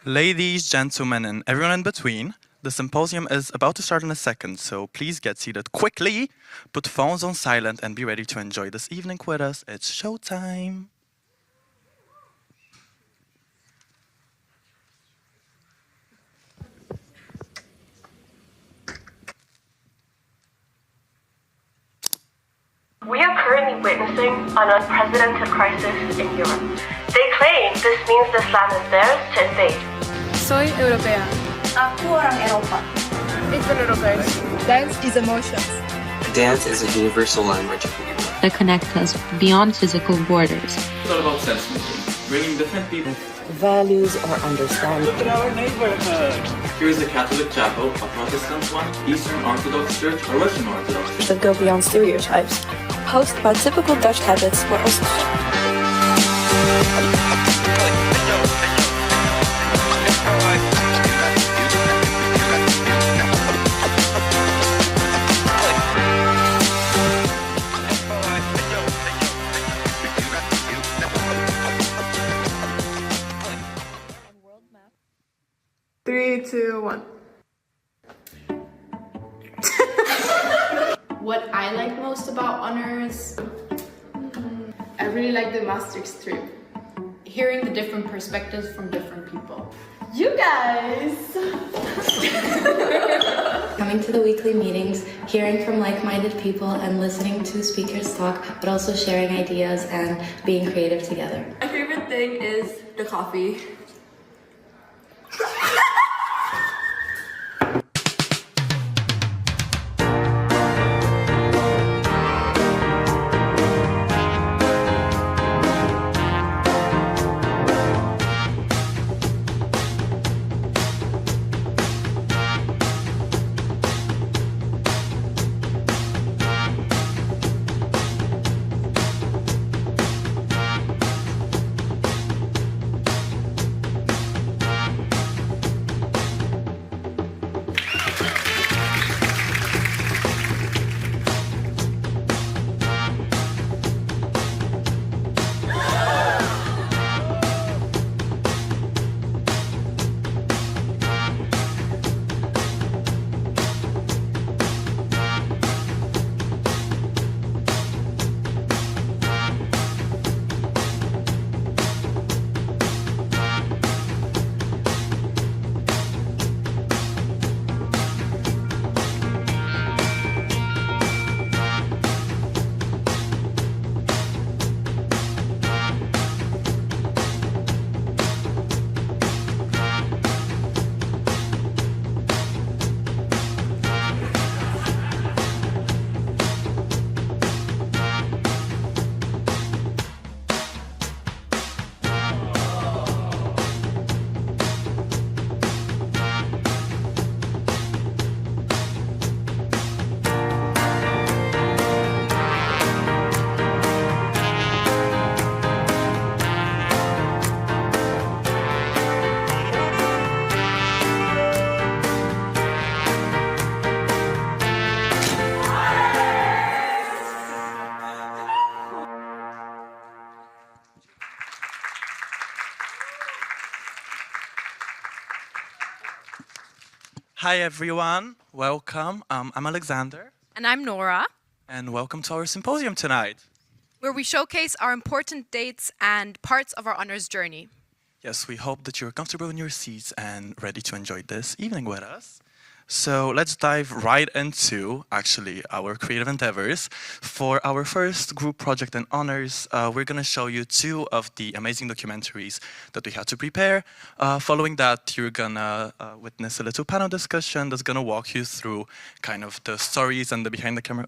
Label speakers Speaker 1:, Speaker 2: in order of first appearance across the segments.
Speaker 1: Ladies, gentlemen, and everyone in between, the symposium is about to start in a second, so please get seated quickly, put phones on silent, and be ready to enjoy this evening with us. It's showtime.
Speaker 2: We are currently witnessing an unprecedented crisis in Europe. They claim this means this land is theirs to invade.
Speaker 3: Soy europea.
Speaker 4: Aku orang Eropa.
Speaker 3: Ikon Europeus. Dance is emotions.
Speaker 5: Dance is a universal language
Speaker 6: that connect us beyond physical borders.
Speaker 7: It's all about sense making, bringing different people.
Speaker 4: Values or understanding.
Speaker 7: Look at our neighborhood. Here is a Catholic chapel, a Protestant one, Eastern Orthodox Church, a Russian Orthodox Church.
Speaker 8: That go beyond stereotypes. Post about typical Dutch habits were also...
Speaker 3: Three, two, one.
Speaker 9: What I like most about honors, I really like the master's trip. Hearing the different perspectives from different people. You guys!
Speaker 10: Coming to the weekly meetings, hearing from like-minded people and listening to speakers talk, but also sharing ideas and being creative together.
Speaker 3: My favorite thing is the coffee.
Speaker 1: Hi everyone, welcome. I'm Alexander.
Speaker 11: And I'm Nora.
Speaker 1: And welcome to our symposium tonight.
Speaker 11: Where we showcase our important dates and parts of our honors journey.
Speaker 1: Yes, we hope that you're comfortable in your seats and ready to enjoy this evening with us. So let's dive right into, actually, our creative endeavors. For our first group project in honors, we're going to show you two of the amazing documentaries that we had to prepare. Following that, you're going to witness a little panel discussion that's going to walk you through kind of the stories and the behind the camera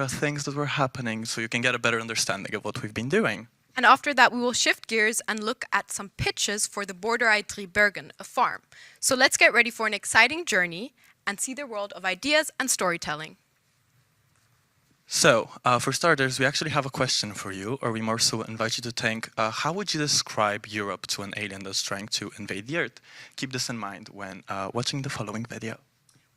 Speaker 1: things that were happening, so you can get a better understanding of what we've been doing.
Speaker 11: And after that, we will shift gears and look at some pitches for the Boerderij Driebergen, a farm. So let's get ready for an exciting journey and see the world of ideas and storytelling.
Speaker 1: So, for starters, we actually have a question for you, or we more so invite you to think, how would you describe Europe to an alien that's trying to invade the Earth? Keep this in mind when watching the following video.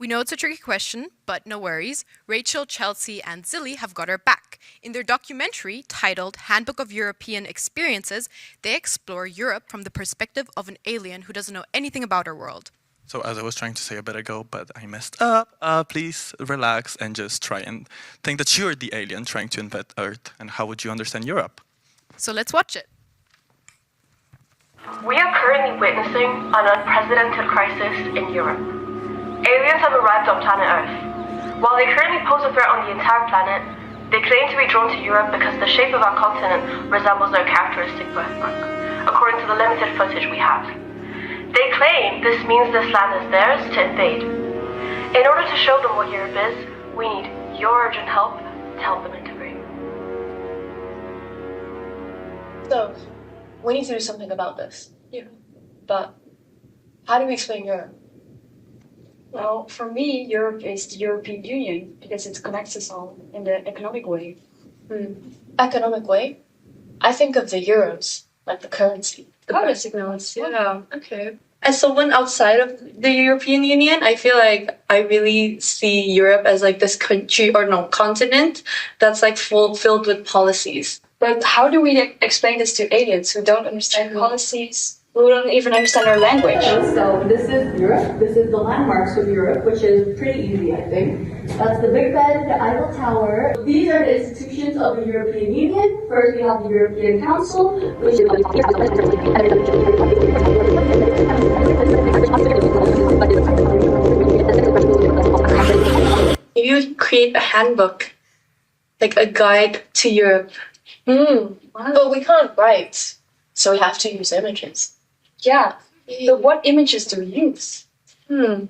Speaker 11: We know it's a tricky question, but no worries. Rachel, Chelsea, and Zilly have got our back. In their documentary titled Handbook of European Experiences, they explore Europe from the perspective of an alien who doesn't know anything about our world.
Speaker 1: So as I was trying to say a bit ago, but I messed up, please relax and just try and think that you're the alien trying to invent Earth, and how would you understand Europe?
Speaker 11: So let's watch it.
Speaker 2: We are currently witnessing an unprecedented crisis in Europe. Aliens have arrived on planet Earth. While they currently pose a threat on the entire planet, they claim to be drawn to Europe because the shape of our continent resembles their characteristic birthmark, according to the limited footage we have. They claim this means this land is theirs to invade. In order to show them what Europe is, we need your urgent help to help them integrate.
Speaker 12: So, we need to do something about this. Yeah. But how do we explain Europe?
Speaker 13: Well, for me, Europe is the European Union because it connects us all in the economic way.
Speaker 12: Economic way? I think of the euros, like the currency. The
Speaker 13: currency notes, yeah.
Speaker 12: Okay.
Speaker 14: As someone outside of the European Union, I feel like I really see Europe as like this continent that's like filled with policies.
Speaker 13: But how do we explain this to aliens who don't understand policies? We don't even understand our language.
Speaker 15: So this is Europe. This is the landmarks of Europe, which is pretty easy, I think. That's the Big Ben, the Eiffel Tower. These are the institutions of the European Union. First, we have the European Council, which is...
Speaker 14: If you create a handbook, like a guide to Europe.
Speaker 12: But we can't write, so we have to use images.
Speaker 13: Yeah, but what images do we use?
Speaker 14: Maybe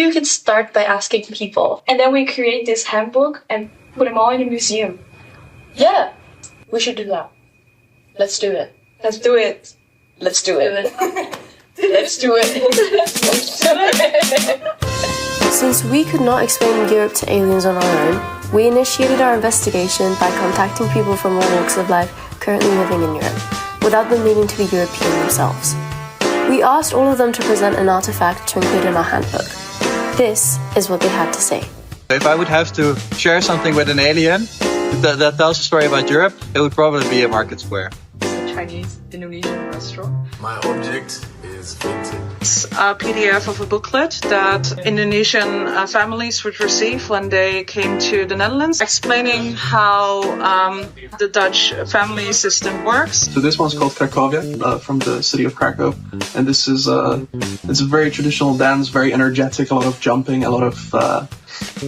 Speaker 14: we could start by asking people.
Speaker 13: And then we create this handbook and put them all in a museum.
Speaker 12: Yeah, we should do that. Let's do it.
Speaker 14: Let's do it.
Speaker 12: Let's do it. Let's do it. Let's do it.
Speaker 8: Since we could not explain Europe to aliens on our own, we initiated our investigation by contacting people from all walks of life currently living in Europe, without them needing to be European themselves. We asked all of them to present an artifact to include in our handbook. This is what they had to say.
Speaker 16: If I would have to share something with an alien that tells a story about Europe, it would probably be a market square.
Speaker 17: It's a Chinese Indonesian restaurant.
Speaker 18: My object is vintage.
Speaker 17: It's a PDF of a booklet that Indonesian families would receive when they came to the Netherlands, explaining how the Dutch family system works.
Speaker 19: So this one's called Cracovia, from the city of Krakow, and this is it's a very traditional dance, very energetic, a lot of jumping, a lot of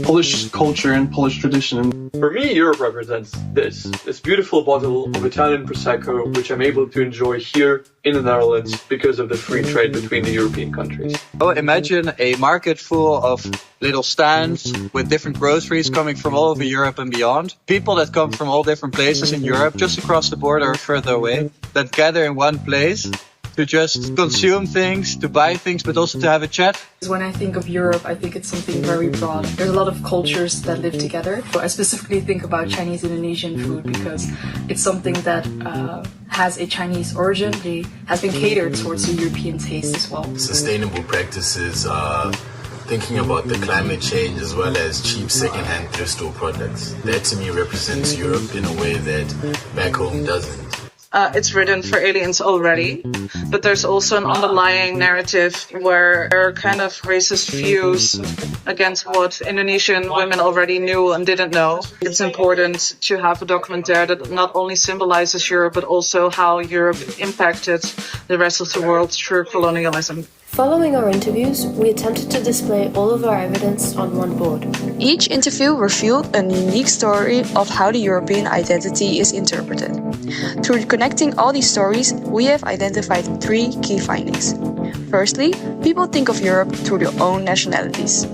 Speaker 19: Polish culture and Polish tradition.
Speaker 20: For me, Europe represents this beautiful bottle of Italian Prosecco, which I'm able to enjoy here in the Netherlands because of the free trade between the European countries.
Speaker 16: Oh, imagine a market full of little stands with different groceries coming from all over Europe and beyond. People that come from all different places in Europe, just across the border or further away, that gather in one place to just consume things, to buy things, but also to have a chat.
Speaker 17: When I think of Europe, I think it's something very broad. There's a lot of cultures that live together. So I specifically think about Chinese Indonesian food because it's something that has a Chinese origin. It has been catered towards the European taste as well.
Speaker 18: Sustainable practices are thinking about the climate change as well as cheap second-hand thrift store products. That to me represents Europe in a way that back home doesn't.
Speaker 17: It's written for aliens already, but there's also an underlying narrative where there are kind of racist views against what Indonesian women already knew and didn't know. It's important to have a document there that not only symbolizes Europe, but also how Europe impacted the rest of the world through colonialism.
Speaker 8: Following our interviews, we attempted to display all of our evidence on one board.
Speaker 21: Each interview revealed a unique story of how the European identity is interpreted. Through connecting all these stories, we have identified 3 key findings. Firstly, people think of Europe through their own nationalities.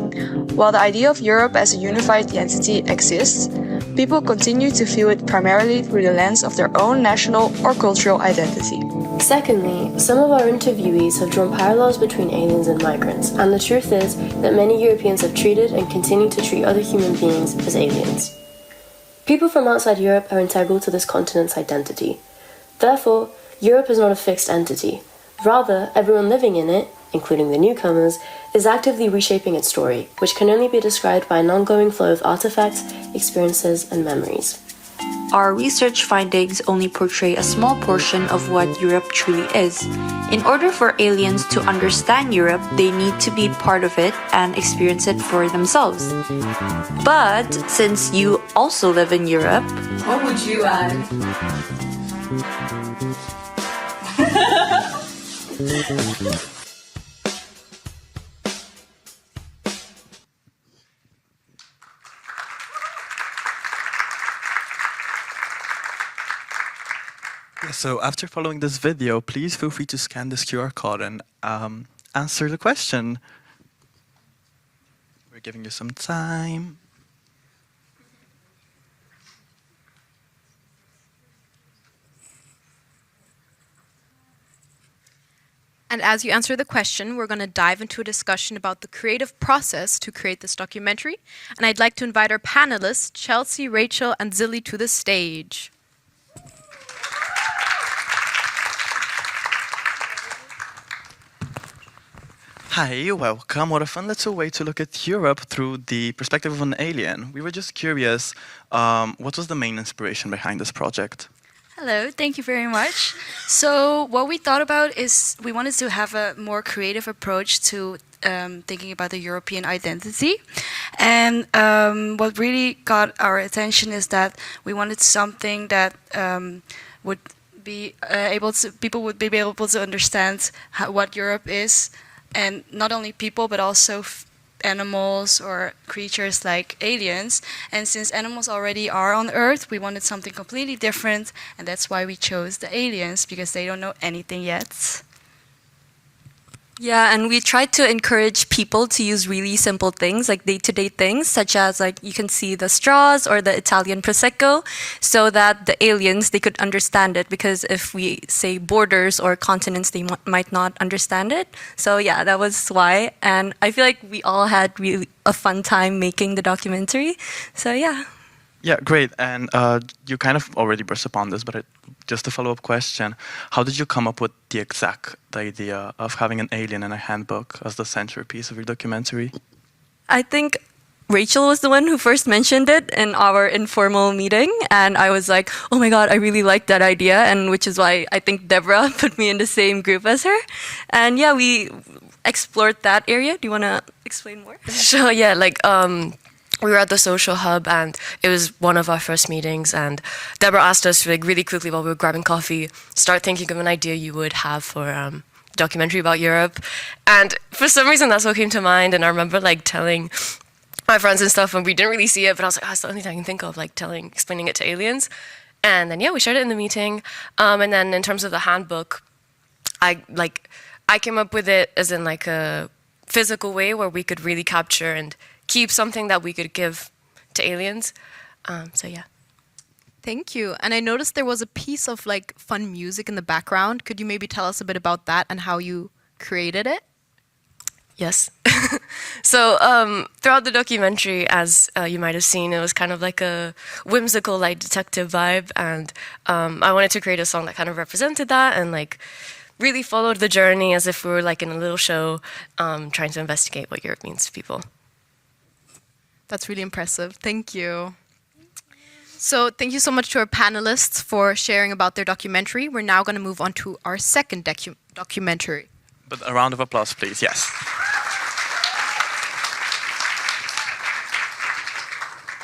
Speaker 21: While the idea of Europe as a unified entity exists, people continue to view it primarily through the lens of their own national or cultural identity.
Speaker 8: Secondly, some of our interviewees have drawn parallels between aliens and migrants, and the truth is that many Europeans have treated and continue to treat other human beings as aliens. People from outside Europe are integral to this continent's identity. Therefore, Europe is not a fixed entity. Rather, everyone living in it, including the newcomers, is actively reshaping its story, which can only be described by an ongoing flow of artifacts, experiences, and memories.
Speaker 5: Our research findings only portray a small portion of what Europe truly is. In order for aliens to understand Europe, they need to be part of it and experience it for themselves. But since you also live in Europe,
Speaker 3: What would you add?
Speaker 1: So after following this video, please feel free to scan this QR code and answer the question. We're giving you some time.
Speaker 11: And as you answer the question, we're going to dive into a discussion about the creative process to create this documentary. And I'd like to invite our panelists, Chelsea, Rachel, and Zilly, to the stage.
Speaker 1: Hi, welcome. What a fun little way to look at Europe through the perspective of an alien. We were just curious, what was the main inspiration behind this project?
Speaker 22: Hello, thank you very much. So what we thought about is we wanted to have a more creative approach to thinking about the European identity. And what really got our attention is that we wanted something that would be people would be able to understand what Europe is. And not only people, but also animals or creatures like aliens. And since animals already are on Earth, we wanted something completely different. And that's why we chose the aliens, because they don't know anything yet.
Speaker 23: Yeah, and we tried to encourage people to use really simple things, like day-to-day things, such as like you can see the straws or the Italian Prosecco, so that the aliens, they could understand it, because if we say borders or continents, they might not understand it. So yeah, that was why. And I feel like we all had really a fun time making the documentary. So yeah.
Speaker 1: Yeah, great. And you kind of already brushed upon this, but just a follow-up question. How did you come up with the idea of having an alien in a handbook as the centerpiece of your documentary?
Speaker 23: I think Rachel was the one who first mentioned it in our informal meeting. And I was like, oh my God, I really like that idea. And which is why I think Deborah put me in the same group as her. And yeah, we explored that area. Do you want to explain more?
Speaker 24: Sure, yeah, we were at the social hub and it was one of our first meetings, and Deborah asked us really quickly while we were grabbing coffee, start thinking of an idea you would have for a documentary about Europe. And for some reason that's what came to mind, and I remember telling my friends and stuff, and we didn't really see it, but I was like, oh, that's the only thing I can think of, explaining it to aliens. And then yeah, we shared it in the meeting. And then in terms of the handbook, I came up with it as in a physical way where we could really capture and keep something that we could give to aliens. So yeah.
Speaker 11: Thank you. And I noticed there was a piece of fun music in the background. Could you maybe tell us a bit about that and how you created it?
Speaker 24: Yes. So throughout the documentary, as you might have seen, it was kind of like a whimsical detective vibe, and I wanted to create a song that kind of represented that and really followed the journey as if we were in a little show trying to investigate what Europe means to people.
Speaker 11: That's really impressive. Thank you. So thank you so much to our panelists for sharing about their documentary. We're now going to move on to our second documentary.
Speaker 1: But a round of applause, please. Yes.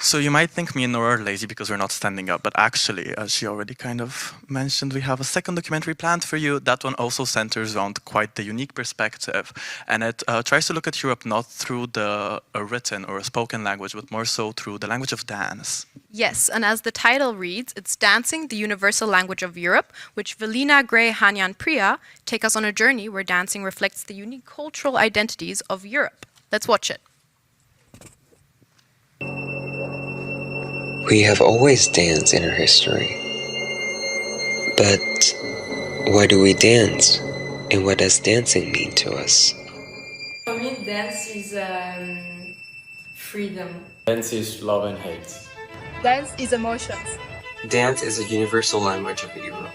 Speaker 1: So you might think me and Nora are lazy because we're not standing up, but actually, as she already kind of mentioned, we have a second documentary planned for you. That one also centers around quite the unique perspective, and it tries to look at Europe not through a written or a spoken language, but more so through the language of dance.
Speaker 11: Yes, and as the title reads, it's Dancing, the Universal Language of Europe, which Velina Gray Hanyan Priya take us on a journey where dancing reflects the unique cultural identities of Europe. Let's watch it.
Speaker 25: We have always danced in our history. But why do we dance? And what does dancing mean to us?
Speaker 26: For me, dance is freedom.
Speaker 27: Dance is love and hate.
Speaker 3: Dance is emotions.
Speaker 25: Dance is a universal language of Europe.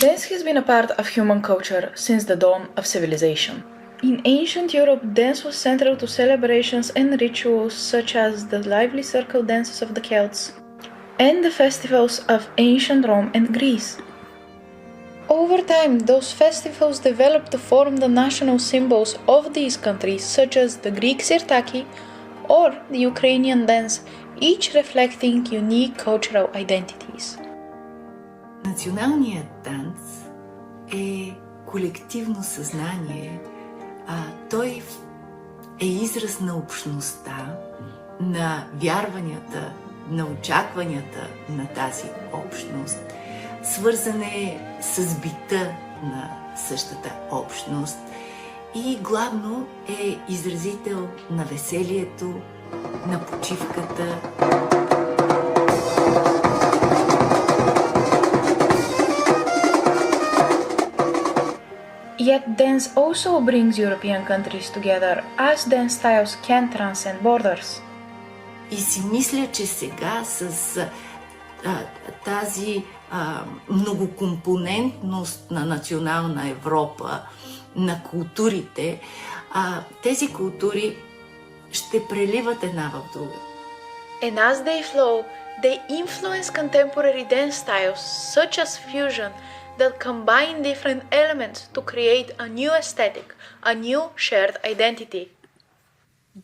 Speaker 2: Dance has been a part of human culture since the dawn of civilization. In ancient Europe, dance was central to celebrations and rituals such as the lively circle dances of the Celts and the festivals of ancient Rome and Greece. Over time, those festivals developed to form the national symbols of these countries, such as the Greek sirtaki or the Ukrainian dance, each reflecting unique cultural identities.
Speaker 4: Националният танц е колективно съзнание. Той е израз на общността, на вярванията, на очакванията на тази общност. Свързан е с бита на същата общност и главно е изразител на веселието, на почивката.
Speaker 2: Yet dance also brings European countries together, as dance styles can transcend borders.
Speaker 4: И си мисля, че сега с тази многокомпонентност на национална Европа, на културите, тези култури ще преливат една в друга.
Speaker 2: And as they flow, they influence contemporary dance styles such as fusion that combine different elements to create a new aesthetic, a new shared identity.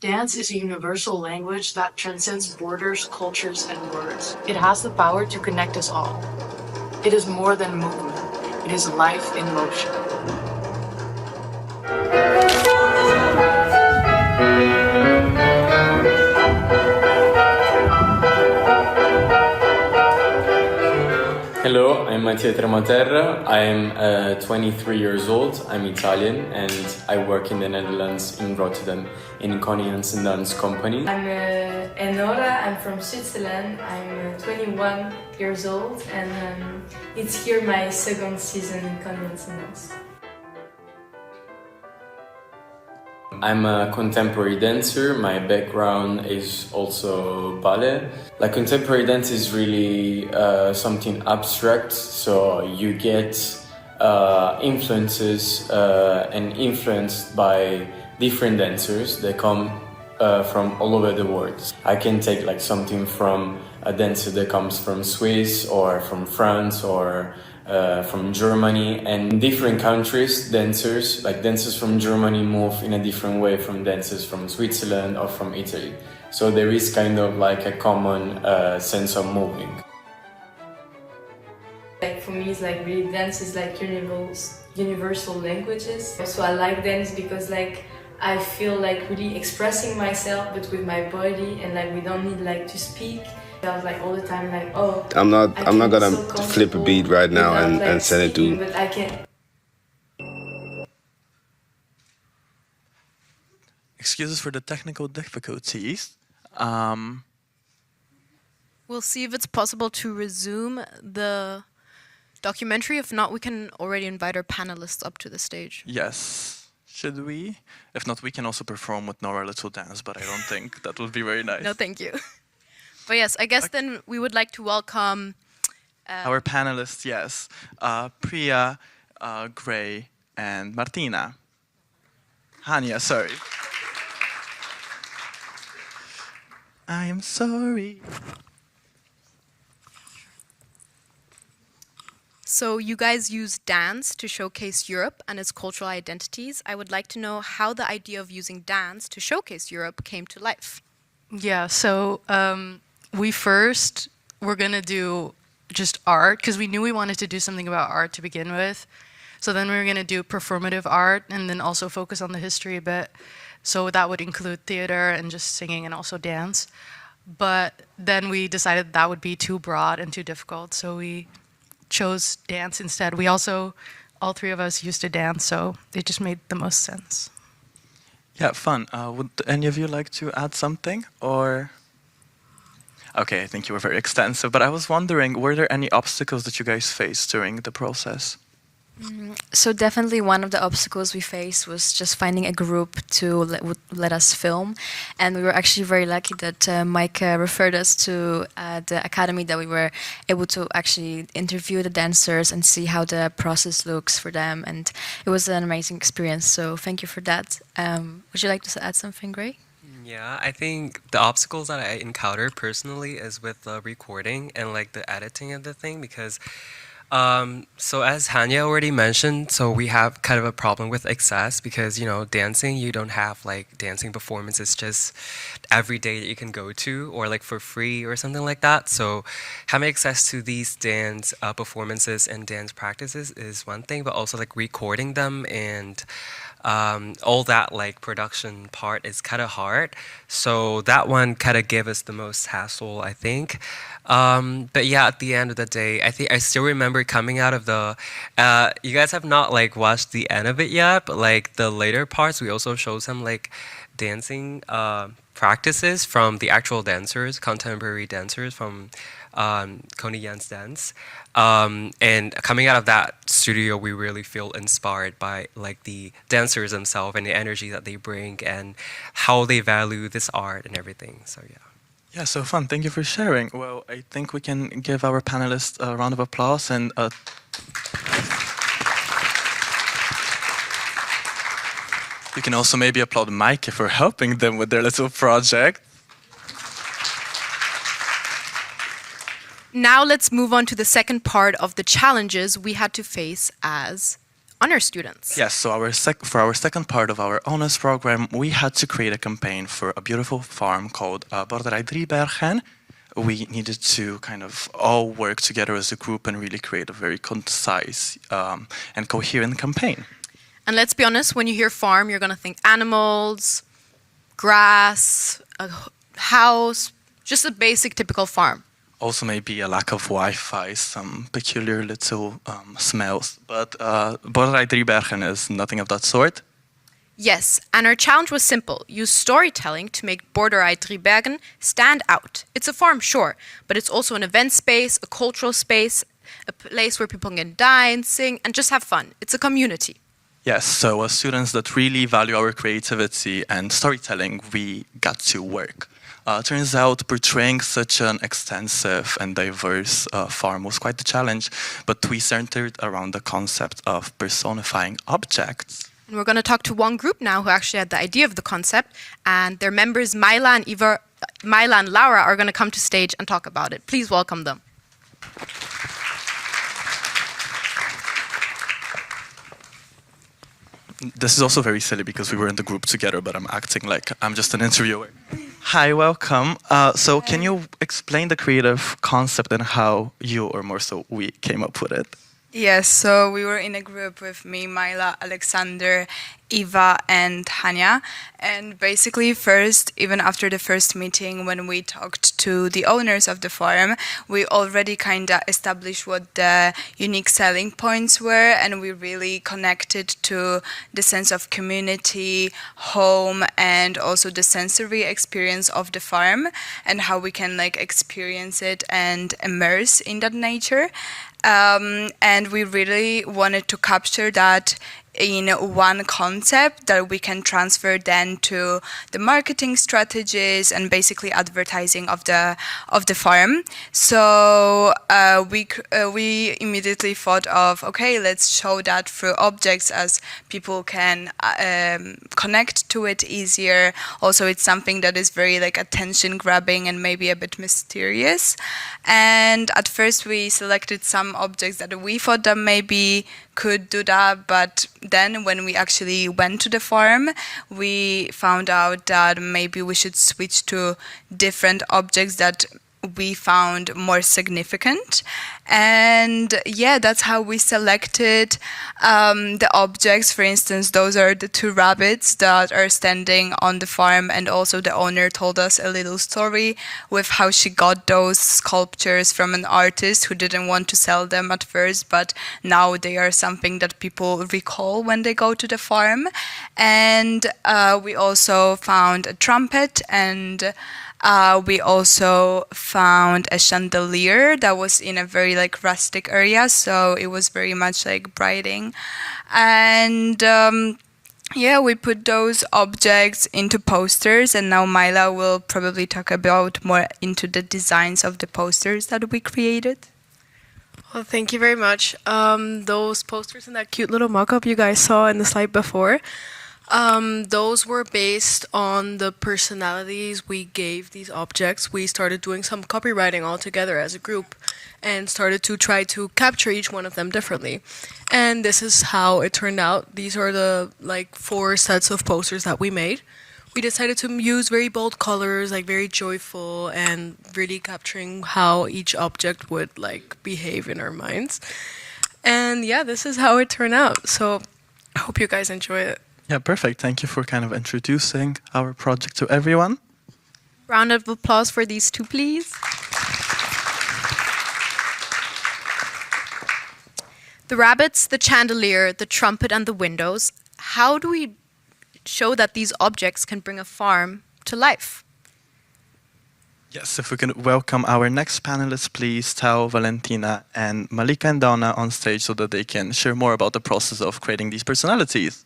Speaker 6: Dance is a universal language that transcends borders, cultures, and words. It has the power to connect us all. It is more than movement. It is life in motion.
Speaker 27: Hello, I'm Mattia Trematerra. I'm 23 years old. I'm Italian and I work in the Netherlands in Rotterdam in Connie and Dance Company.
Speaker 26: I'm Enora. I'm from Switzerland. I'm 21 years old and it's here my second season in Connie and Dance.
Speaker 27: I'm a contemporary dancer. My background is also ballet. Like contemporary dance is really something abstract, so you get influences and influenced by different dancers that come from all over the world. I can take like something from a dancer that comes from Swiss or from France or from Germany, and different countries, dancers from Germany move in a different way from dancers from Switzerland or from Italy. So there is kind of like a common sense of moving.
Speaker 26: Like for me, it's like really dance is like universal languages. So I like dance because like I feel like really expressing myself, but with my body, and like we don't need like to speak. I was like all the time like, oh,
Speaker 7: I'm not gonna flip a beat right now and send it to.
Speaker 26: But I can.
Speaker 1: Excuses for the technical difficulties.
Speaker 11: We'll see if it's possible to resume the documentary. If not, we can already invite our panelists up to the stage.
Speaker 1: Yes. Should we? If not, we can also perform with Nora Little Dance, but I don't think that would be very nice.
Speaker 11: No, thank you. But yes, I guess then we would like to welcome
Speaker 1: our panelists, yes. Priya, Gray, and Martina. Hania, sorry. I am sorry.
Speaker 11: So you guys use dance to showcase Europe and its cultural identities. I would like to know how the idea of using dance to showcase Europe came to life.
Speaker 9: Yeah, so we first were going to do just art because we knew we wanted to do something about art to begin with. So then we were going to do performative art and then also focus on the history a bit. So that would include theater and just singing and also dance. But then we decided that would be too broad and too difficult. So we chose dance instead. We also, all three of us used to dance, so it just made the most sense.
Speaker 1: Yeah, fun. Would any of you like to add something or? Okay, I think you were very extensive, but I was wondering, were there any obstacles that you guys faced during the process?
Speaker 23: So definitely one of the obstacles we faced was just finding a group to let us film, and we were actually very lucky that Mike referred us to the academy that we were able to actually interview the dancers and see how the process looks for them, and it was an amazing experience. So thank you for that. Would you like to add something, Gray?
Speaker 10: Yeah, I think the obstacles that I encountered personally is with the recording and like the editing of the thing, because so as Hanya already mentioned, so we have kind of a problem with access because, you know, dancing, you don't have like dancing performances just every day that you can go to or like for free or something like that. So having access to these dance performances and dance practices is one thing, but also like recording them and all that like production part is kind of hard. So that one kind of gave us the most hassle, I think. But yeah, at the end of the day, I think I still remember coming out of the, you guys have not like watched the end of it yet, but like the later parts, we also showed some like dancing practices from the actual dancers, contemporary dancers from Coney Yan's dance. And coming out of that studio, we really feel inspired by like the dancers themselves and the energy that they bring and how they value this art and everything. So yeah.
Speaker 1: Yeah, so fun. Thank you for sharing. Well, I think we can give our panelists a round of applause and you can also maybe applaud Mike for helping them with their little project.
Speaker 11: Now let's move on to the second part of the challenges we had to face as honor students.
Speaker 1: Yes, so for our second part of our honors program, we had to create a campaign for a beautiful farm called Boerderij Driebergen. We needed to kind of all work together as a group and really create a very concise and coherent campaign.
Speaker 11: And let's be honest, when you hear farm, you're going to think animals, grass, a house, just a basic typical farm.
Speaker 1: Also maybe a lack of Wi-Fi, some peculiar little smells. But Boerderij Driebergen is nothing of that sort.
Speaker 11: Yes, and our challenge was simple. Use storytelling to make Boerderij Driebergen stand out. It's a farm, sure, but it's also an event space, a cultural space, a place where people can dine, sing, and just have fun. It's a community.
Speaker 1: Yes, so as students that really value our creativity and storytelling, we got to work. Turns out portraying such an extensive and diverse farm was quite a challenge, but we centered around the concept of personifying objects.
Speaker 11: And we're going to talk to one group now who actually had the idea of the concept, and their members Myla and Laura are going to come to stage and talk about it. Please welcome them.
Speaker 1: This is also very silly because we were in the group together, but I'm acting like I'm just an interviewer. Hi, welcome. So can you explain the creative concept and how you, or more so we, came up with it?
Speaker 12: Yes, so we were in a group with me, Myla, Alexander, Eva, and Hanya. And basically first, even after the first meeting, when we talked to the owners of the farm, we already kind of established what the unique selling points were, and we really connected to the sense of community, home, and also the sensory experience of the farm, and how we can like experience it and immerse in that nature. And we really wanted to capture that in one concept that we can transfer then to the marketing strategies and basically advertising of the farm. So we immediately thought of, okay, let's show that through objects as people can connect to it easier. Also, it's something that is very like attention grabbing and maybe a bit mysterious. And at first we selected some objects that we thought that maybe could do that, but then when we actually went to the farm, we found out that maybe we should switch to different objects that we found more significant. And yeah, that's how we selected the objects. For instance, those are the two rabbits that are standing on the farm, and also the owner told us a little story with how she got those sculptures from an artist who didn't want to sell them at first, but now they are something that people recall when they go to the farm. And we also found a trumpet and We also found a chandelier that was in a very like rustic area, so it was very much like brighting. And yeah, we put those objects into posters, and now Myla will probably talk about more into the designs of the posters that we created.
Speaker 6: Well, thank you very much. Those posters and that cute little mock-up you guys saw in the slide before, those were based on the personalities we gave these objects. We started doing some copywriting all together as a group and started to try to capture each one of them differently. And this is how it turned out. These are the 4 sets of posters that we made. We decided to use very bold colors, like very joyful, and really capturing how each object would behave in our minds. And yeah, this is how it turned out. So I hope you guys enjoy it.
Speaker 1: Yeah, perfect. Thank you for kind of introducing our project to everyone.
Speaker 11: Round of applause for these two, please. The rabbits, the chandelier, the trumpet, and the windows. How do we show that these objects can bring a farm to life?
Speaker 1: Yes, if we can welcome our next panelists, please, Tao, Valentina, and Malika and Donna on stage so that they can share more about the process of creating these personalities.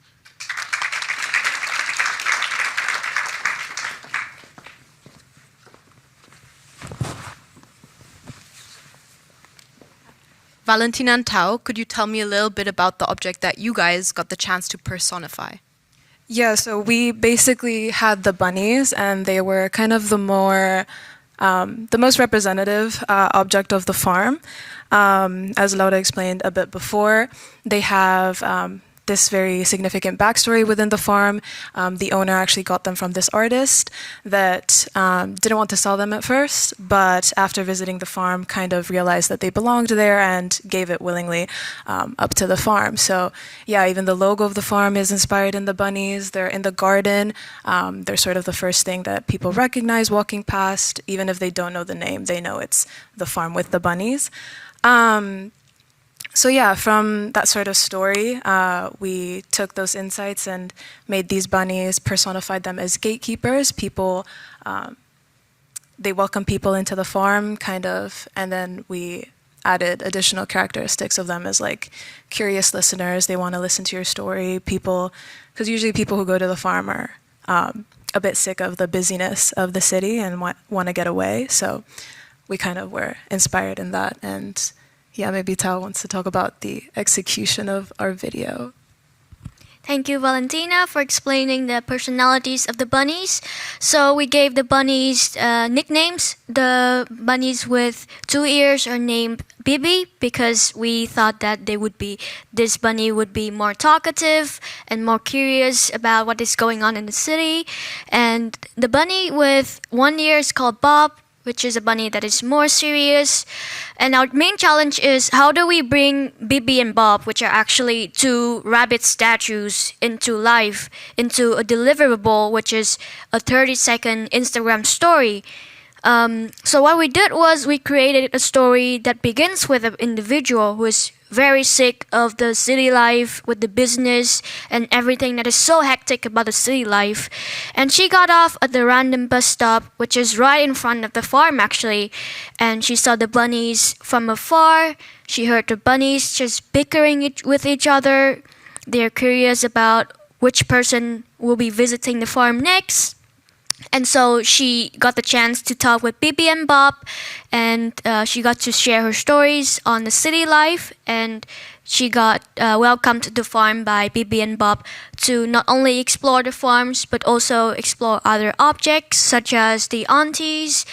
Speaker 11: Valentina and Tao, could you tell me a little bit about the object that you guys got the chance to personify?
Speaker 13: Yeah, so we basically had the bunnies, and they were kind of the most representative object of the farm. As Laura explained a bit before, they have this very significant backstory within the farm. The owner actually got them from this artist that didn't want to sell them at first, but after visiting the farm kind of realized that they belonged there and gave it willingly up to the farm. So yeah, even the logo of the farm is inspired in the bunnies. They're in the garden. They're sort of the first thing that people recognize walking past. Even if they don't know the name, they know it's the farm with the bunnies. So yeah, from that sort of story, we took those insights and made these bunnies, personified them as gatekeepers. People, they welcome people into the farm, kind of, and then we added additional characteristics of them as like curious listeners. They want to listen to your story. People, because usually people who go to the farm are a bit sick of the busyness of the city and want to get away. So we kind of were inspired in that. And yeah, maybe Tao wants to talk about the execution of our video.
Speaker 14: Thank you, Valentina, for explaining the personalities of the bunnies. So we gave the bunnies nicknames. The bunnies with 2 ears are named Bibi because we thought that this bunny would be more talkative and more curious about what is going on in the city. And the bunny with 1 ear is called Bob, which is a bunny that is more serious. And our main challenge is how do we bring Bibi and Bob, which are actually 2 rabbit statues, into life, into a deliverable, which is a 30-second Instagram story. So what we did was we created a story that begins with an individual who is very sick of the city life with the business and everything that is so hectic about the city life. And she got off at the random bus stop, which is right in front of the farm actually. And she saw the bunnies from afar. She heard the bunnies just bickering with each other. They're curious about which person will be visiting the farm next. And so she got the chance to talk with Bibi and Bob, and she got to share her stories on the city life, and she got welcomed to the farm by Bibi and Bob to not only explore the farms, but also explore other objects, such as the aunties,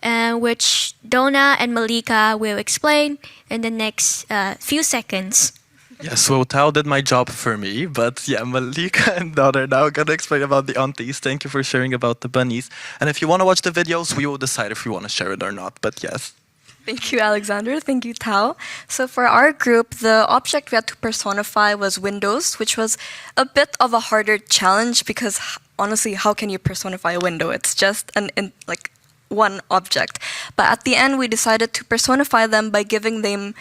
Speaker 14: which Donna and Malika will explain in the next few seconds.
Speaker 1: Yes, well, Tao did my job for me, but yeah, Malika and Donna are now going to explain about the aunties. Thank you for sharing about the bunnies. And if you want to watch the videos, we will decide if we want to share it or not, but yes.
Speaker 23: Thank you, Alexander. Thank you, Tao. So for our group, the object we had to personify was windows, which was a bit of a harder challenge because honestly, how can you personify a window? It's just
Speaker 22: one object. But at the end, we decided to personify them by giving them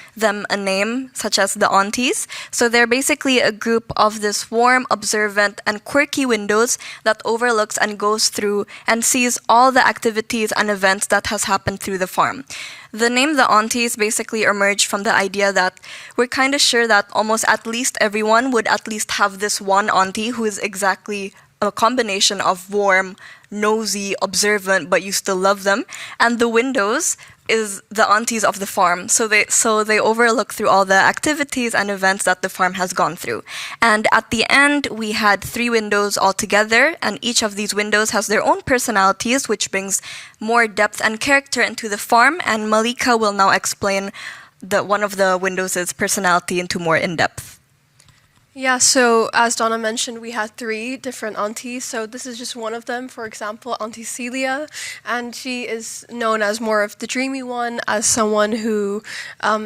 Speaker 22: a name, such as the aunties. So they're basically a group of this warm, observant, and quirky windows that overlooks and goes through and sees all the activities and events that has happened through the farm. The name the aunties basically emerged from the idea that we're kind of sure that almost at least everyone would at least have this one auntie who is exactly a combination of warm, nosy, observant, but you still love them. And the windows is the aunties of the farm. So they overlook through all the activities and events that the farm has gone through. And at the end, we had 3 windows altogether, and each of these windows has their own personalities, which brings more depth and character into the farm. And Malika will now explain one of the windows' personality into more in-depth.
Speaker 15: Yeah, so as Donna mentioned, we had 3 different aunties. So this is just one of them, for example, Auntie Celia. And she is known as more of the dreamy one, as someone who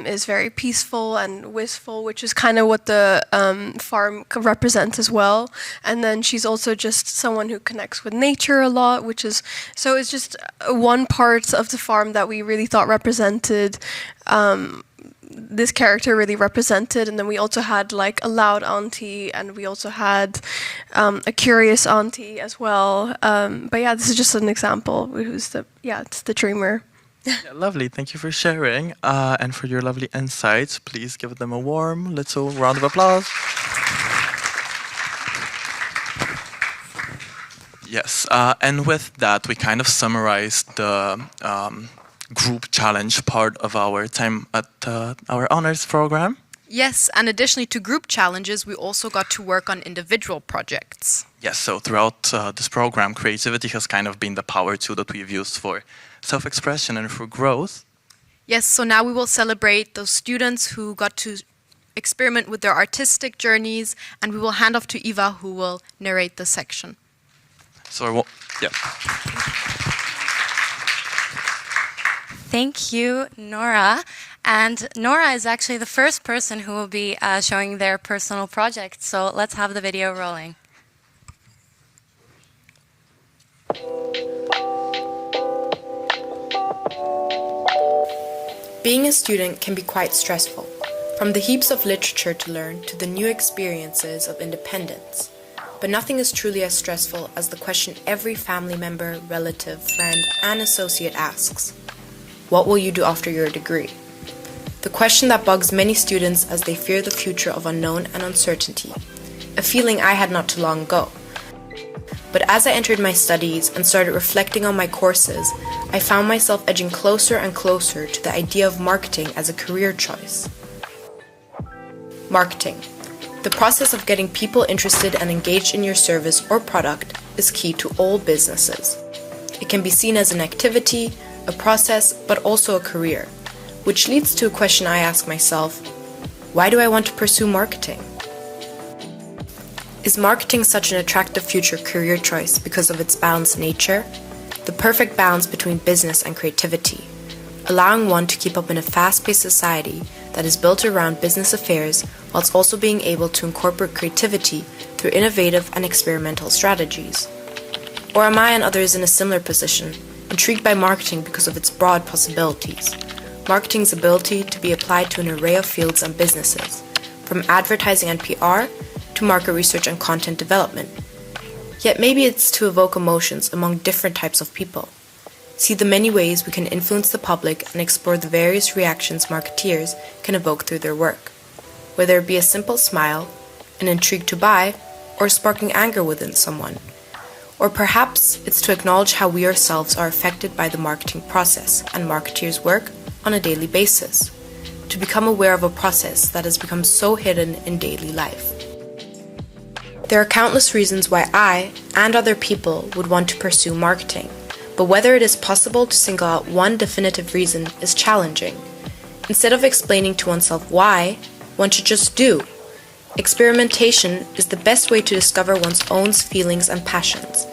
Speaker 15: is very peaceful and wistful, which is kind of what the farm represents as well. And then she's also just someone who connects with nature a lot, which is, so it's just one part of the farm that we really thought represented this character really represented. And then we also had like a loud auntie, and we also had a curious auntie as well. But yeah, this is just an example. It's the dreamer.
Speaker 1: Yeah, lovely. Thank you for sharing and for your lovely insights. Please give them a warm little round of applause. Yes, and with that, we kind of summarized the group challenge part of our time at our honors program.
Speaker 11: Yes, and additionally to group challenges, we also got to work on individual projects.
Speaker 1: Yes, so throughout this program, creativity has kind of been the power tool that we've used for self-expression and for growth.
Speaker 11: Yes, so now we will celebrate those students who got to experiment with their artistic journeys, and we will hand off to Eva, who will narrate the section.
Speaker 1: So, yeah.
Speaker 23: Thank you, Nora. And Nora is actually the first person who will be showing their personal project. So let's have the video rolling.
Speaker 16: Being a student can be quite stressful, from the heaps of literature to learn to the new experiences of independence. But nothing is truly as stressful as the question every family member, relative, friend, and associate asks. What will you do after your degree? The question that bugs many students as they fear the future of unknown and uncertainty, a feeling I had not too long ago. But as I entered my studies and started reflecting on my courses, I found myself edging closer and closer to the idea of marketing as a career choice. Marketing, the process of getting people interested and engaged in your service or product, is key to all businesses. It can be seen as an activity, a process, but also a career, which leads to a question I ask myself: why do I want to pursue marketing? Is marketing such an attractive future career choice because of its balanced nature? The perfect balance between business and creativity, allowing one to keep up in a fast-paced society that is built around business affairs whilst also being able to incorporate creativity through innovative and experimental strategies. Or am I and others in a similar position, intrigued by marketing because of its broad possibilities, marketing's ability to be applied to an array of fields and businesses, from advertising and PR to market research and content development. Yet maybe it's to evoke emotions among different types of people, see the many ways we can influence the public and explore the various reactions marketeers can evoke through their work, whether it be a simple smile, an intrigue to buy, or sparking anger within someone. Or perhaps it's to acknowledge how we ourselves are affected by the marketing process and marketeers' work on a daily basis, to become aware of a process that has become so hidden in daily life. There are countless reasons why I and other people would want to pursue marketing, but whether it is possible to single out one definitive reason is challenging. Instead of explaining to oneself why, one should just do. Experimentation is the best way to discover one's own feelings and passions,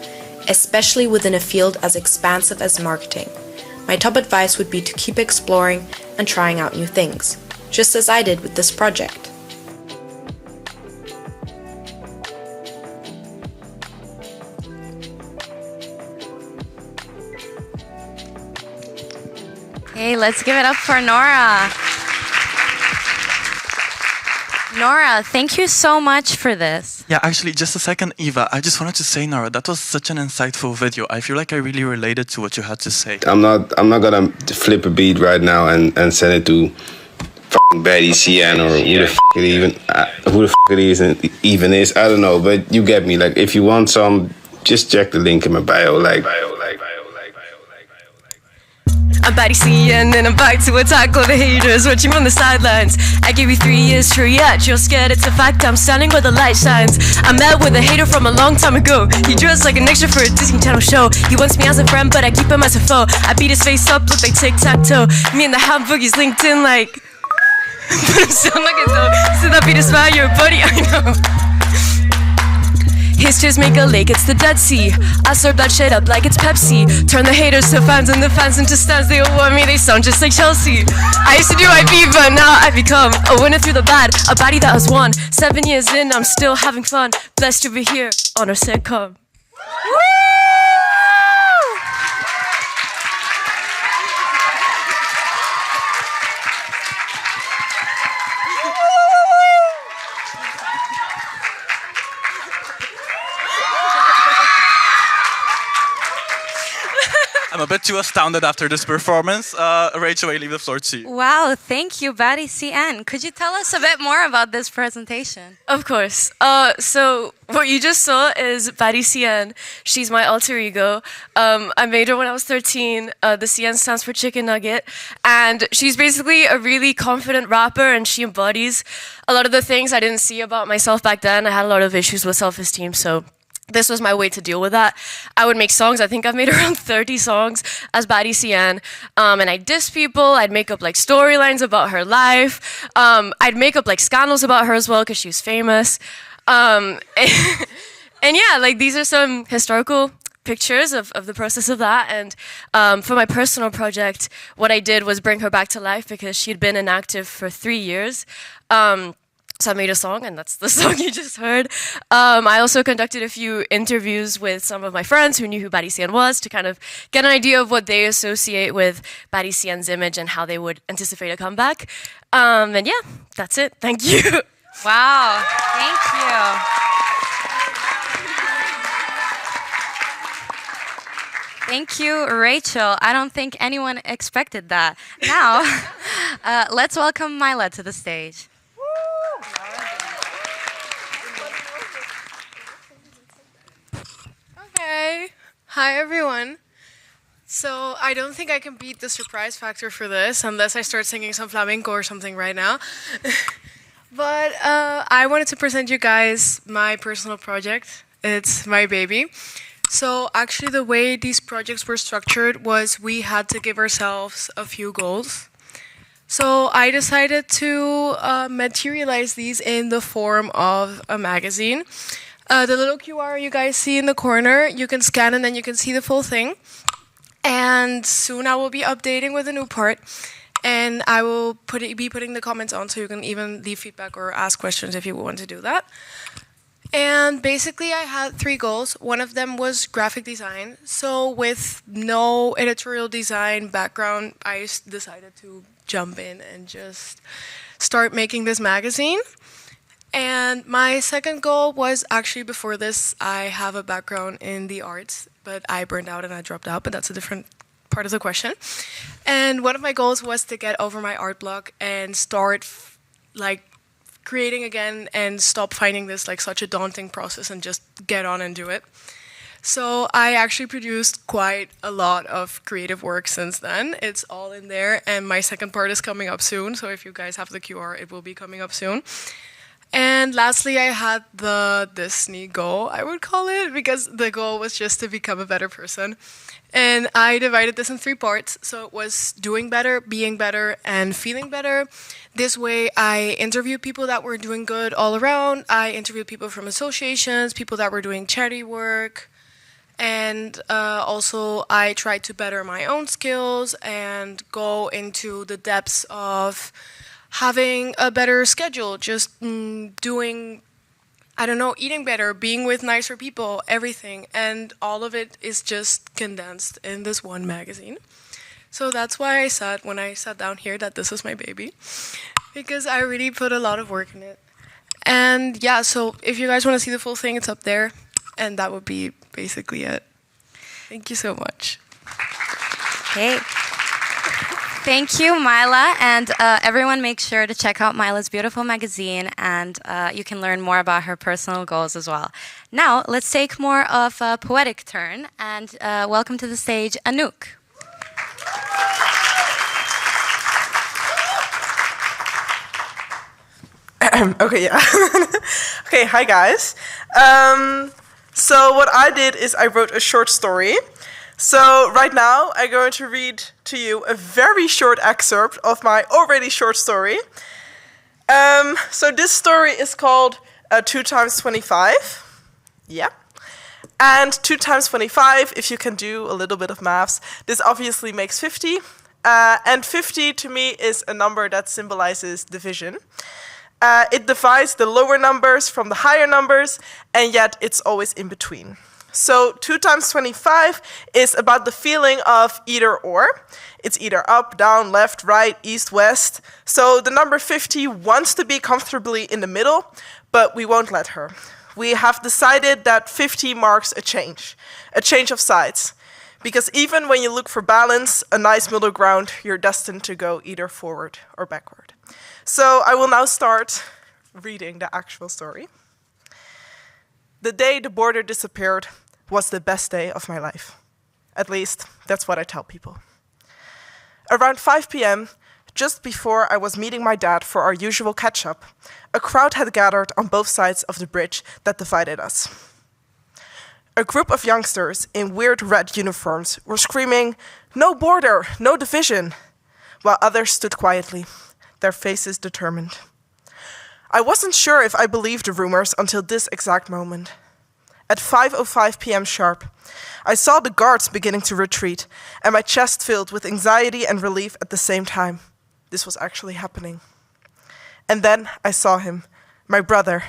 Speaker 16: especially within a field as expansive as marketing. My top advice would be to keep exploring and trying out new things, just as I did with this project.
Speaker 23: Okay, let's give it up for Nora. Nora, thank you so much for this.
Speaker 1: Yeah, actually, just a second, Eva. I just wanted to say, Nora, that was such an insightful video. I feel like I really related to what you had to say.
Speaker 7: I'm not gonna flip a beat right now and send it to fucking Betty CN or who the fuck it even is. I don't know, but you get me. Like, if you want some, just check the link in my bio.
Speaker 23: I'm Patty CN and I'm back to attack all the haters watching from the sidelines. I gave you 3 years to react, you're scared, it's a fact. I'm standing where the light shines. I met with a hater from a long time ago. He dressed like an extra for a Disney Channel show. He wants me as a friend, but I keep him as a foe. I beat his face up, look like tic-tac-toe. Me and the ham boogies linked in like but I'm sound like it though. So that beat a smile, you're a buddy, I know. His tears make a lake, it's the Dead Sea. I serve that shit up like it's Pepsi. Turn the haters to fans and the fans into stands. They all want me, they sound just like Chelsea. I used to do IB, but now I become a winner through the bad. A baddie that has won. 7 years in, I'm still having fun. Blessed to be here on our sitcom.
Speaker 1: I'm a bit too astounded after this performance. Rachel, I leave the floor to you.
Speaker 23: Wow, thank you, Patty CN. Could you tell us a bit more about this presentation?
Speaker 24: Of course. So what you just saw is Patty CN. She's my alter ego. I made her when I was 13. The CN stands for Chicken Nugget. And she's basically a really confident rapper, and she embodies a lot of the things I didn't see about myself back then. I had a lot of issues with self-esteem, so this was my way to deal with that. I would make songs. I think I've made around 30 songs as Patty CN. And I diss people. I'd make up like storylines about her life. I'd make up like scandals about her as well because she was famous. And yeah, like these are some historical pictures of the process of that. And for my personal project, what I did was bring her back to life because she'd been inactive for 3 years. So I made a song, and that's the song you just heard. I also conducted a few interviews with some of my friends who knew who Patty CN was to kind of get an idea of what they associate with Patty CN's image and how they would anticipate a comeback. And yeah, that's it. Thank you.
Speaker 23: Wow, thank you. Thank you, Rachel. I don't think anyone expected that. Now, let's welcome Myla to the stage.
Speaker 5: Okay. Hi, everyone. So I don't think I can beat the surprise factor for this unless I start singing some flamenco or something right now. But I wanted to present you guys my personal project. It's my baby. So actually the way these projects were structured was we had to give ourselves a few goals. So I decided to materialize these in the form of a magazine. The little QR you guys see in the corner, you can scan and then you can see the full thing. And soon I will be updating with a new part. And I will be putting the comments on so you can even leave feedback or ask questions if you want to do that. And basically I had 3 goals. One of them was graphic design. So with no editorial design background, I decided to jump in and just start making this magazine. And my second goal was actually before this, I have a background in the arts, but I burned out and I dropped out, but that's a different part of the question. And one of my goals was to get over my art block and start like creating again and stop finding this like such a daunting process and just get on and do it. So I actually produced quite a lot of creative work since then. It's all in there, and my second part is coming up soon, so if you guys have the QR, it will be coming up soon. And lastly, I had the Disney goal, I would call it, because the goal was just to become a better person. And I divided this in 3 parts. So it was doing better, being better, and feeling better. This way, I interviewed people that were doing good all around. I interviewed people from associations, people that were doing charity work. And also, I tried to better my own skills and go into the depths of having a better schedule, just doing, I don't know, eating better, being with nicer people, everything. And all of it is just condensed in this one magazine. So that's why I said when I sat down here that this is my baby, because I really put a lot of work in it. And yeah, so if you guys want to see the full thing, it's up there, and that would be basically it. Thank you so much.
Speaker 23: Okay. Thank you, Mila. And everyone make sure to check out Mila's beautiful magazine, and you can learn more about her personal goals as well. Now, let's take more of a poetic turn, and welcome to the stage, Anouk.
Speaker 3: Okay, yeah. Okay, hi guys. So what I did is I wrote a short story. So right now I'm going to read to you a very short excerpt of my already short story. So this story is called 2 times 25. Yeah. And 2 times 25, if you can do a little bit of maths, this obviously makes 50. And 50 to me is a number that symbolizes division. It divides the lower numbers from the higher numbers, and yet it's always in between. So 2 times 25 is about the feeling of either or. It's either up, down, left, right, east, west. So the number 50 wants to be comfortably in the middle, but we won't let her. We have decided that 50 marks a change of sides. Because even when you look for balance, a nice middle ground, you're destined to go either forward or backward. So I will now start reading the actual story. The day the border disappeared was the best day of my life. At least, that's what I tell people. Around 5 p.m., just before I was meeting my dad for our usual catch-up, a crowd had gathered on both sides of the bridge that divided us. A group of youngsters in weird red uniforms were screaming, "No border, no division," while others stood quietly, their faces determined. I wasn't sure if I believed the rumors until this exact moment. At 5:05 p.m. sharp, I saw the guards beginning to retreat, and my chest filled with anxiety and relief at the same time. This was actually happening. And then I saw him, my brother.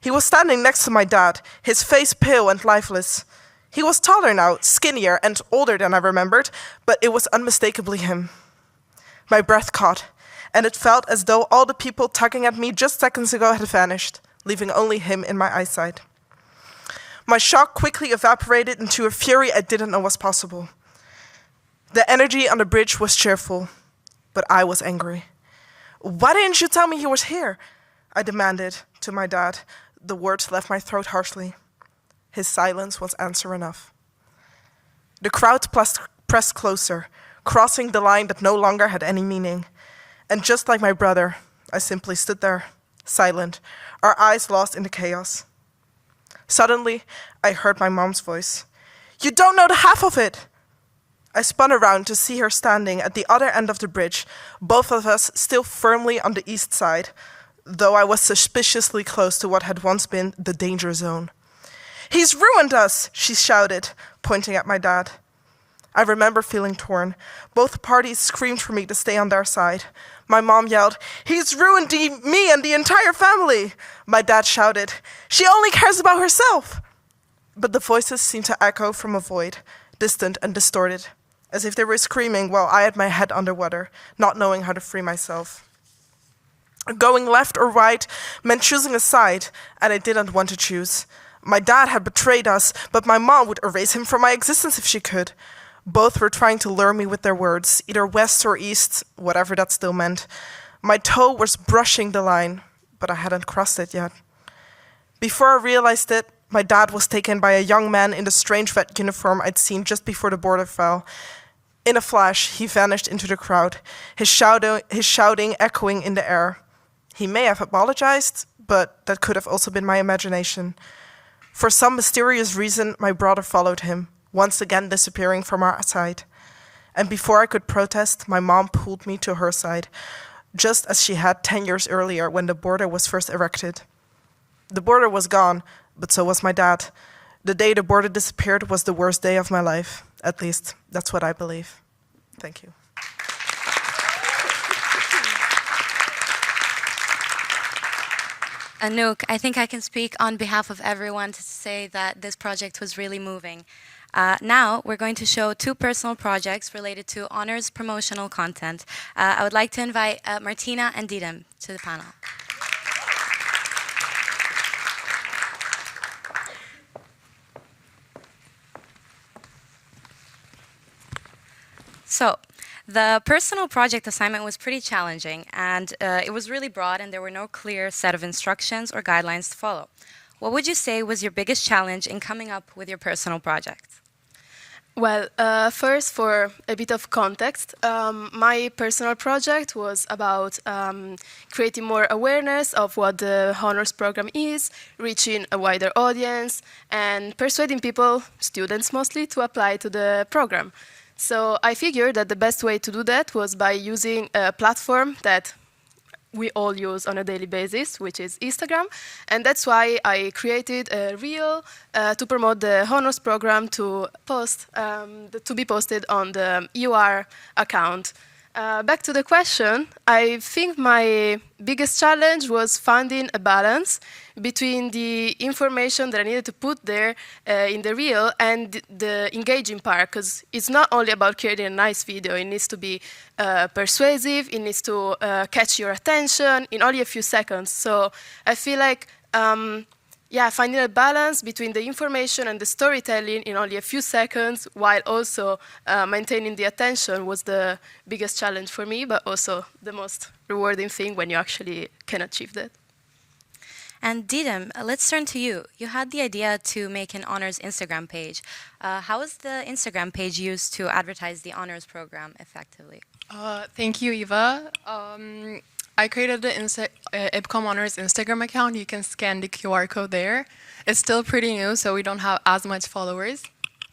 Speaker 3: He was standing next to my dad, his face pale and lifeless. He was taller now, skinnier, and older than I remembered, but it was unmistakably him. My breath caught, and it felt as though all the people tugging at me just seconds ago had vanished, leaving only him in my eyesight. My shock quickly evaporated into a fury I didn't know was possible. The energy on the bridge was cheerful, but I was angry. "Why didn't you tell me he was here?" I demanded to my dad. The words left my throat harshly. His silence was answer enough. The crowd pressed closer, crossing the line that no longer had any meaning. And just like my brother, I simply stood there, silent, our eyes lost in the chaos. Suddenly, I heard my mom's voice. "You don't know the half of it!" I spun around to see her standing at the other end of the bridge, both of us still firmly on the east side, though I was suspiciously close to what had once been the danger zone. "He's ruined us!" she shouted, pointing at my dad. I remember feeling torn. Both parties screamed for me to stay on their side. My mom yelled, "He's ruined me and the entire family!" My dad shouted, "She only cares about herself!" But the voices seemed to echo from a void, distant and distorted, as if they were screaming while I had my head underwater, not knowing how to free myself. Going left or right meant choosing a side, and I didn't want to choose. My dad had betrayed us, but my mom would erase him from my existence if she could. Both were trying to lure me with their words, either west or east, whatever that still meant. My toe was brushing the line, but I hadn't crossed it yet. Before I realized it, my dad was taken by a young man in the strange red uniform I'd seen just before the border fell. In a flash, he vanished into the crowd, his shouting echoing in the air. He may have apologized, but that could have also been my imagination. For some mysterious reason, my brother followed him, once again disappearing from our side. And before I could protest, my mom pulled me to her side, just as she had 10 years earlier when the border was first erected. The border was gone, but so was my dad. The day the border disappeared was the worst day of my life. At least, that's what I believe. Thank you.
Speaker 23: Anouk, I think I can speak on behalf of everyone to say that this project was really moving. Now we're going to show 2 personal projects related to honors promotional content. I would like to invite Martina and Didem to the panel. So, the personal project assignment was pretty challenging, and it was really broad, and there were no clear set of instructions or guidelines to follow. What would you say was your biggest challenge in coming up with your personal project?
Speaker 15: Well, first, for a bit of context, my personal project was about creating more awareness of what the honors program is, reaching a wider audience, and persuading people, students mostly, to apply to the program. So I figured that the best way to do that was by using a platform that we all use on a daily basis, which is Instagram. And that's why I created a reel to promote the honors program to be posted on the UR account. Back to the question, I think my biggest challenge was finding a balance between the information that I needed to put there in the reel and the engaging part, because it's not only about creating a nice video, it needs to be persuasive, it needs to catch your attention in only a few seconds. So I feel like finding a balance between the information and the storytelling in only a few seconds, while also maintaining the attention, was the biggest challenge for me, but also the most rewarding thing when you actually can achieve that.
Speaker 23: And Didem, let's turn to you. You had the idea to make an honors Instagram page. How is the Instagram page used to advertise the honors program effectively?
Speaker 8: Thank you, Eva. I created the IBCoM Honours Instagram account. You can scan the QR code there. It's still pretty new, so we don't have as much followers.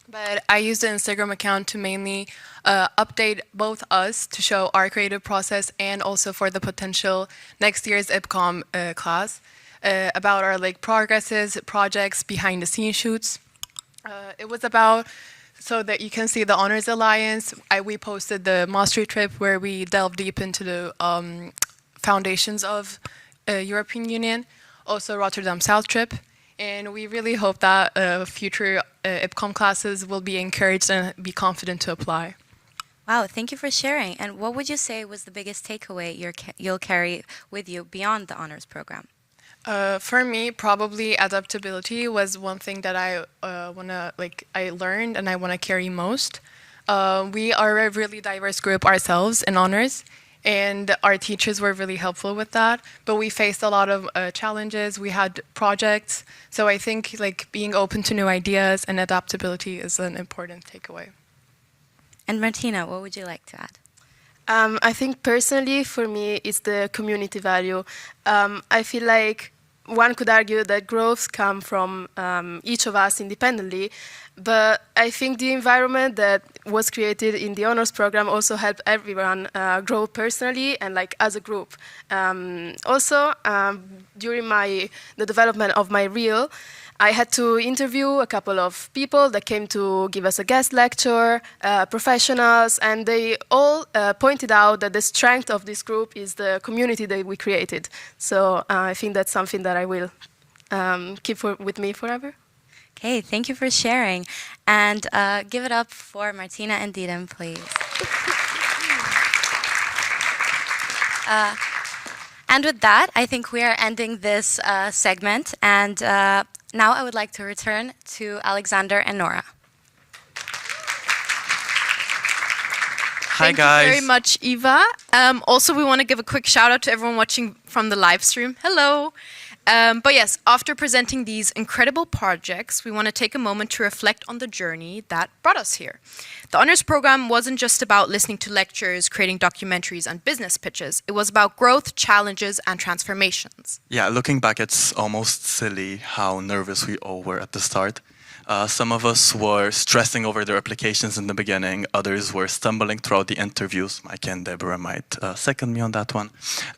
Speaker 8: But I use the Instagram account to mainly update both us to show our creative process and also for the potential next year's IBCoM class about our progresses, projects, behind the scenes shoots. It was about so that you can see the Honors Alliance. We posted the mastery trip where we delved deep into the foundations of European Union, also Rotterdam South trip, and we really hope that future IBCoM classes will be encouraged and be confident to apply.
Speaker 23: Wow, thank you for sharing. And what would you say was the biggest takeaway you'll carry with you beyond the honors program?
Speaker 8: For me, probably adaptability was one thing that I learned and I want to carry most. We are a really diverse group ourselves in honors, and our teachers were really helpful with that. But we faced a lot of challenges. We had projects, so I think being open to new ideas and adaptability is an important takeaway.
Speaker 23: And Martina, what would you like to add?
Speaker 15: I think personally, for me, it's the community value. I feel like one could argue that growth comes from each of us independently, but I think the environment that was created in the honors program also helped everyone grow personally and as a group. Also, during the development of my reel, I had to interview a couple of people that came to give us a guest lecture, professionals, and they all pointed out that the strength of this group is the community that we created. So I think that's something that I will keep with me forever.
Speaker 23: Okay, thank you for sharing. And give it up for Martina and Didem, please. And with that, I think we are ending this segment. And now I would like to return to Alexander and Nora.
Speaker 11: Thank you very much, Eva. Also, we want to give a quick shout out to everyone watching from the live stream. Hello. But yes, after presenting these incredible projects, we want to take a moment to reflect on the journey that brought us here. The honors program wasn't just about listening to lectures, creating documentaries, and business pitches. It was about growth, challenges, and transformations.
Speaker 1: Yeah, looking back, it's almost silly how nervous we all were at the start. Some of us were stressing over their applications in the beginning. Others were stumbling throughout the interviews. Mike and Deborah might second me on that one.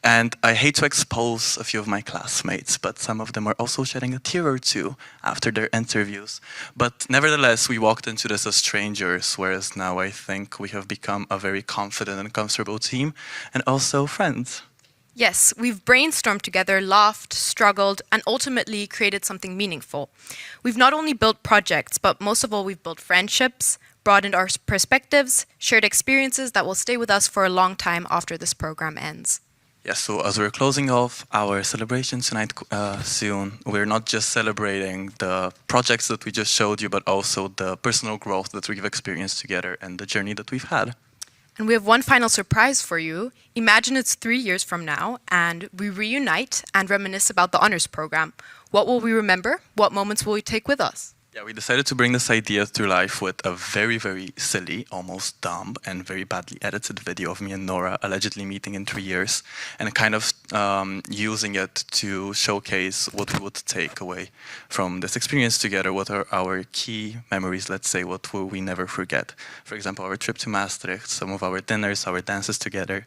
Speaker 1: And I hate to expose a few of my classmates, but some of them were also shedding a tear or two after their interviews. But nevertheless, we walked into this as strangers, whereas now I think we have become a very confident and comfortable team, and also friends.
Speaker 11: Yes, we've brainstormed together, laughed, struggled, and ultimately created something meaningful. We've not only built projects, but most of all, we've built friendships, broadened our perspectives, shared experiences that will stay with us for a long time after this program ends.
Speaker 1: Yes, so as we're closing off our celebration tonight soon, we're not just celebrating the projects that we just showed you, but also the personal growth that we've experienced together and the journey that we've had.
Speaker 11: And we have one final surprise for you. Imagine it's 3 years from now, and we reunite and reminisce about the honors program. What will we remember? What moments will we take with us?
Speaker 1: Yeah, we decided to bring this idea to life with a very, very silly, almost dumb, and very badly edited video of me and Nora allegedly meeting in 3 years, and kind of using it to showcase what we would take away from this experience together. What are our key memories, let's say, what will we never forget? For example, our trip to Maastricht, some of our dinners, our dances together.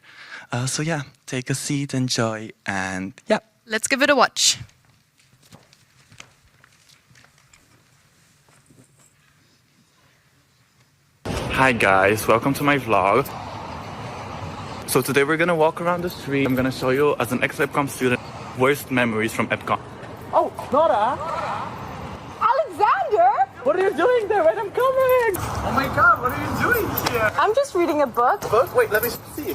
Speaker 1: So yeah, take a seat, enjoy, and yeah.
Speaker 11: Let's give it a watch.
Speaker 1: Hi guys, welcome to my vlog. So today we're gonna walk around the street. I'm gonna show you, as an ex-EBCoM student, worst memories from EBCoM.
Speaker 4: Oh, Nora! Alexander! What are you doing there? Wait, I'm coming!
Speaker 1: Oh my god, what are you doing here?
Speaker 4: I'm just reading a book.
Speaker 1: Book? Wait, let me see.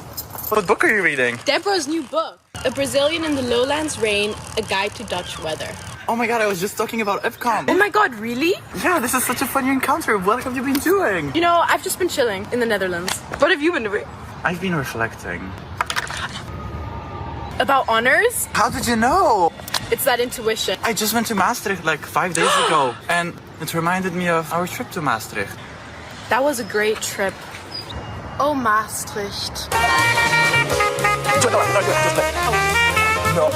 Speaker 1: What book are you reading?
Speaker 4: Deborah's new book. A Brazilian in the Lowlands Rain, a guide to Dutch weather.
Speaker 1: Oh my god, I was just talking about EBCoM.
Speaker 4: Oh my god, really?
Speaker 1: Yeah, this is such a funny encounter. What have you been doing?
Speaker 4: You know, I've just been chilling in the Netherlands. What have you been doing?
Speaker 1: I've been reflecting.
Speaker 4: About honors?
Speaker 1: How did you know?
Speaker 4: It's that intuition.
Speaker 1: I just went to Maastricht like 5 days ago, and it reminded me of our trip to Maastricht.
Speaker 4: That was a great trip. Oh, Maastricht.
Speaker 1: No.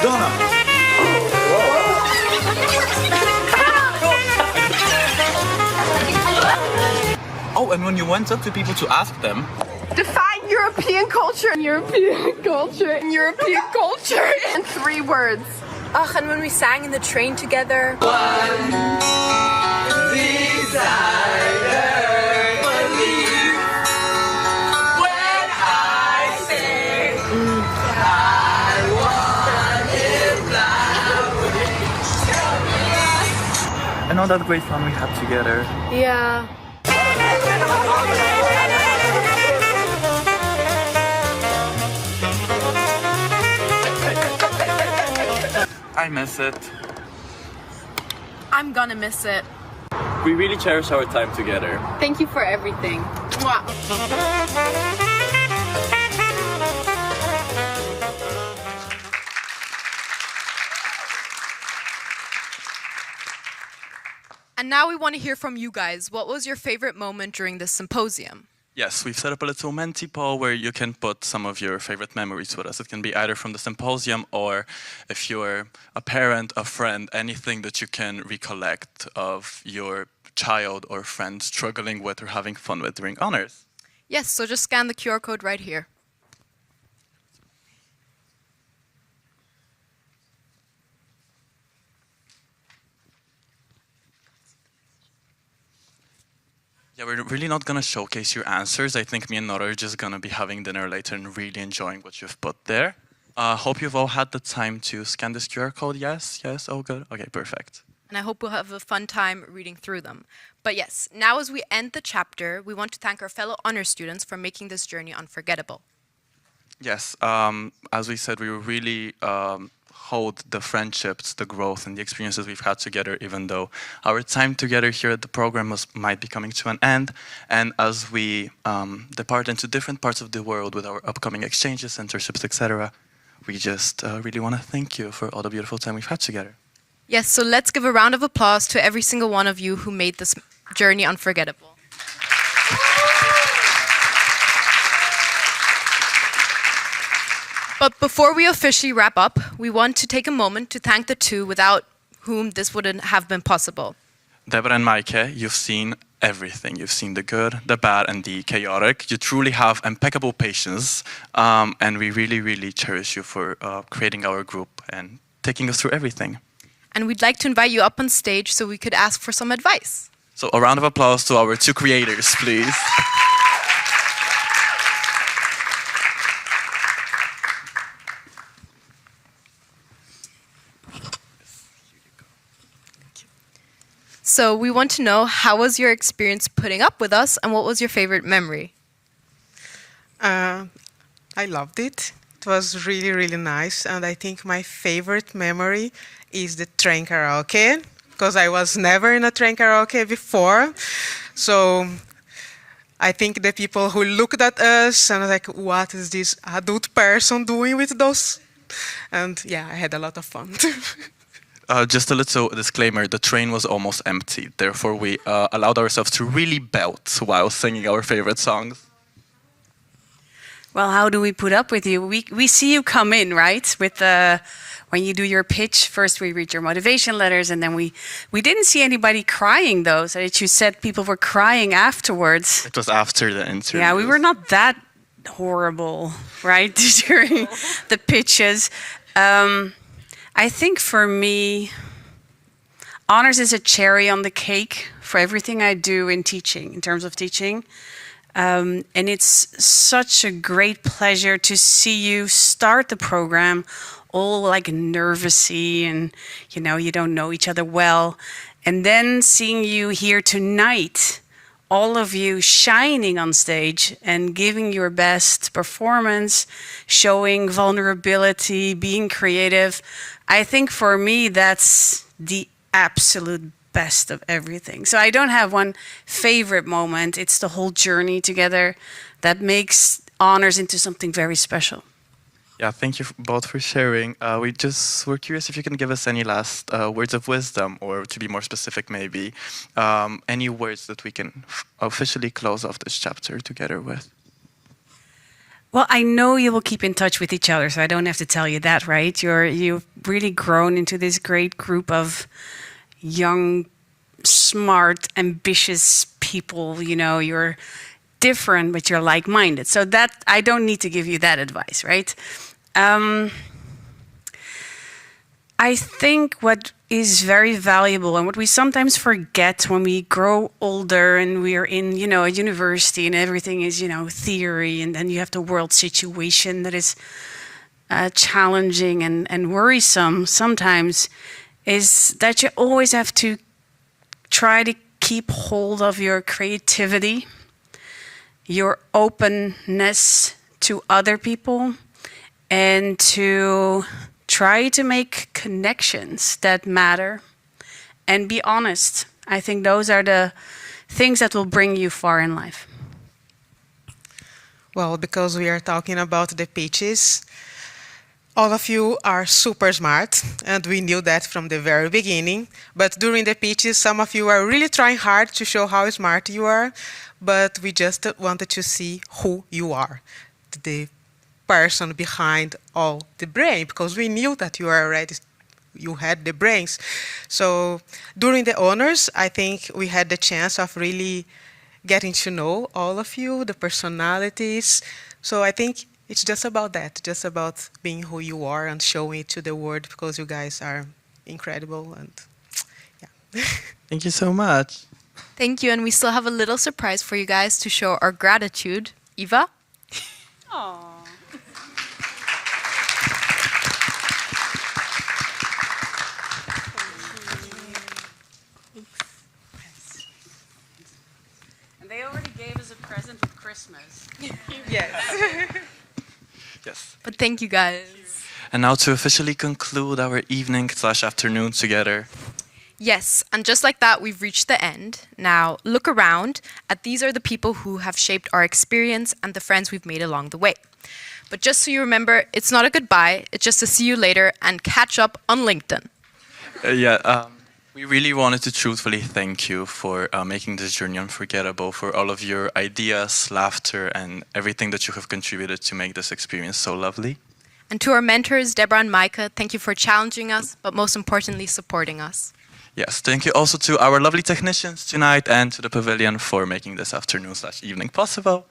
Speaker 1: Donna! Oh, and when you went up to people to ask them...
Speaker 4: Define European culture and European culture and European culture in 3 words. Ugh, and when we sang in the train together.
Speaker 17: One desire.
Speaker 1: And all that great fun we had together.
Speaker 4: Yeah.
Speaker 1: I miss it.
Speaker 4: I'm gonna miss it.
Speaker 1: We really cherish our time together.
Speaker 4: Thank you for everything. Mwah.
Speaker 11: And now we want to hear from you guys. What was your favorite moment during this symposium?
Speaker 1: Yes, we've set up a little Menti poll where you can put some of your favorite memories with us. It can be either from the symposium or if you're a parent, a friend, anything that you can recollect of your child or friend struggling with or having fun with during honors.
Speaker 11: Yes, so just scan the QR code right here.
Speaker 1: Yeah, we're really not going to showcase your answers. I think me and Nora are just going to be having dinner later and really enjoying what you've put there. Hope you've all had the time to scan this QR code. Yes, yes, all good. Okay, perfect.
Speaker 11: And I hope we'll have a fun time reading through them. But yes, now as we end the chapter, we want to thank our fellow honor students for making this journey unforgettable.
Speaker 1: Yes, as we said, we were really hold the friendships, the growth, and the experiences we've had together, even though our time together here at the program might be coming to an end. And as we depart into different parts of the world with our upcoming exchanges, internships, etc., we just really want to thank you for all the beautiful time we've had together.
Speaker 11: Yes, so let's give a round of applause to every single one of you who made this journey unforgettable. But before we officially wrap up, we want to take a moment to thank the two without whom this wouldn't have been possible.
Speaker 1: Deborah and Maike, you've seen everything. You've seen the good, the bad, and the chaotic. You truly have impeccable patience, and we really, really cherish you for creating our group and taking us through everything.
Speaker 11: And we'd like to invite you up on stage so we could ask for some advice.
Speaker 1: So a round of applause to our two creators, please.
Speaker 11: So we want to know, how was your experience putting up with us, and what was your favorite memory?
Speaker 2: I loved it. It was really, really nice. And I think my favorite memory is the train karaoke, because I was never in a train karaoke before. So I think the people who looked at us and like, what is this adult person doing with those? And yeah, I had a lot of fun.
Speaker 1: Just a little disclaimer, the train was almost empty. Therefore, we allowed ourselves to really belt while singing our favorite songs.
Speaker 17: Well, how do we put up with you? We see you come in, right? With when you do your pitch, first we read your motivation letters, and then we didn't see anybody crying, though. So that you said people were crying afterwards.
Speaker 1: It was after the interview.
Speaker 17: Yeah, we were not that horrible, right, during the pitches. I think for me, honors is a cherry on the cake for everything I do in teaching, in terms of teaching. And it's such a great pleasure to see you start the program all like nervousy and, you know, you don't know each other well. And then seeing you here tonight, all of you shining on stage and giving your best performance, showing vulnerability, being creative. I think for me, that's the absolute best of everything. So I don't have one favorite moment. It's the whole journey together that makes honors into something very special.
Speaker 1: Yeah, thank you both for sharing. We're curious if you can give us any last words of wisdom, or to be more specific, maybe any words that we can officially close off this chapter together with.
Speaker 17: Well, I know you will keep in touch with each other, so I don't have to tell you that, right? You've really grown into this great group of young, smart, ambitious people. You know, you're different, but you're like-minded. So that I don't need to give you that advice, right? I think what is very valuable and what we sometimes forget when we grow older and we are in, you know, a university and everything is, you know, theory, and then you have the world situation that is challenging and worrisome sometimes, is that you always have to try to keep hold of your creativity, your openness to other people, and to try to make connections that matter and be honest. I think those are the things that will bring you far in life.
Speaker 2: Well, because we are talking about the pitches, all of you are super smart, and we knew that from the very beginning. But during the pitches, some of you are really trying hard to show how smart you are, but we just wanted to see who you are, the person behind all the brain, because we knew that you had the brains. So during the honors, I think we had the chance of really getting to know all of you, the personalities. So I think it's just about that, just about being who you are and showing it to the world, because you guys are incredible. And yeah.
Speaker 1: Thank you so much.
Speaker 11: Thank you, and we still have a little surprise for you guys to show our gratitude. Eva?
Speaker 17: Aww. And they already gave us a present for Christmas.
Speaker 2: Yes.
Speaker 1: Yes.
Speaker 11: But thank you, guys.
Speaker 1: And now to officially conclude our evening/afternoon together.
Speaker 11: Yes, and just like that, we've reached the end. Now, look around at these are the people who have shaped our experience and the friends we've made along the way. But just so you remember, it's not a goodbye, it's just a see you later and catch up on LinkedIn.
Speaker 1: We really wanted to truthfully thank you for making this journey unforgettable, for all of your ideas, laughter, and everything that you have contributed to make this experience so lovely.
Speaker 11: And to our mentors, Deborah and Micah, thank you for challenging us, but most importantly, supporting us.
Speaker 1: Yes, thank you also to our lovely technicians tonight and to the Pavilion for making this afternoon/evening possible.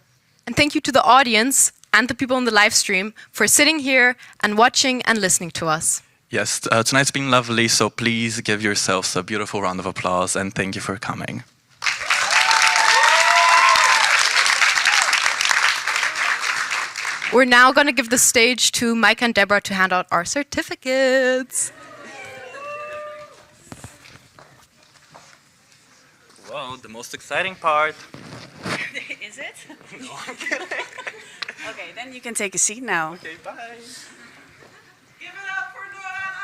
Speaker 11: And thank you to the audience and the people on the live stream for sitting here and watching and listening to us.
Speaker 1: Yes, tonight's been lovely, so please give yourselves a beautiful round of applause and thank you for coming.
Speaker 11: We're now going to give the stage to Mike and Deborah to hand out our certificates.
Speaker 1: So, the most exciting part.
Speaker 17: Is it?
Speaker 1: No, I'm kidding.
Speaker 17: Okay, then you can take a seat now.
Speaker 1: Okay, bye.
Speaker 3: Give it up for Nora and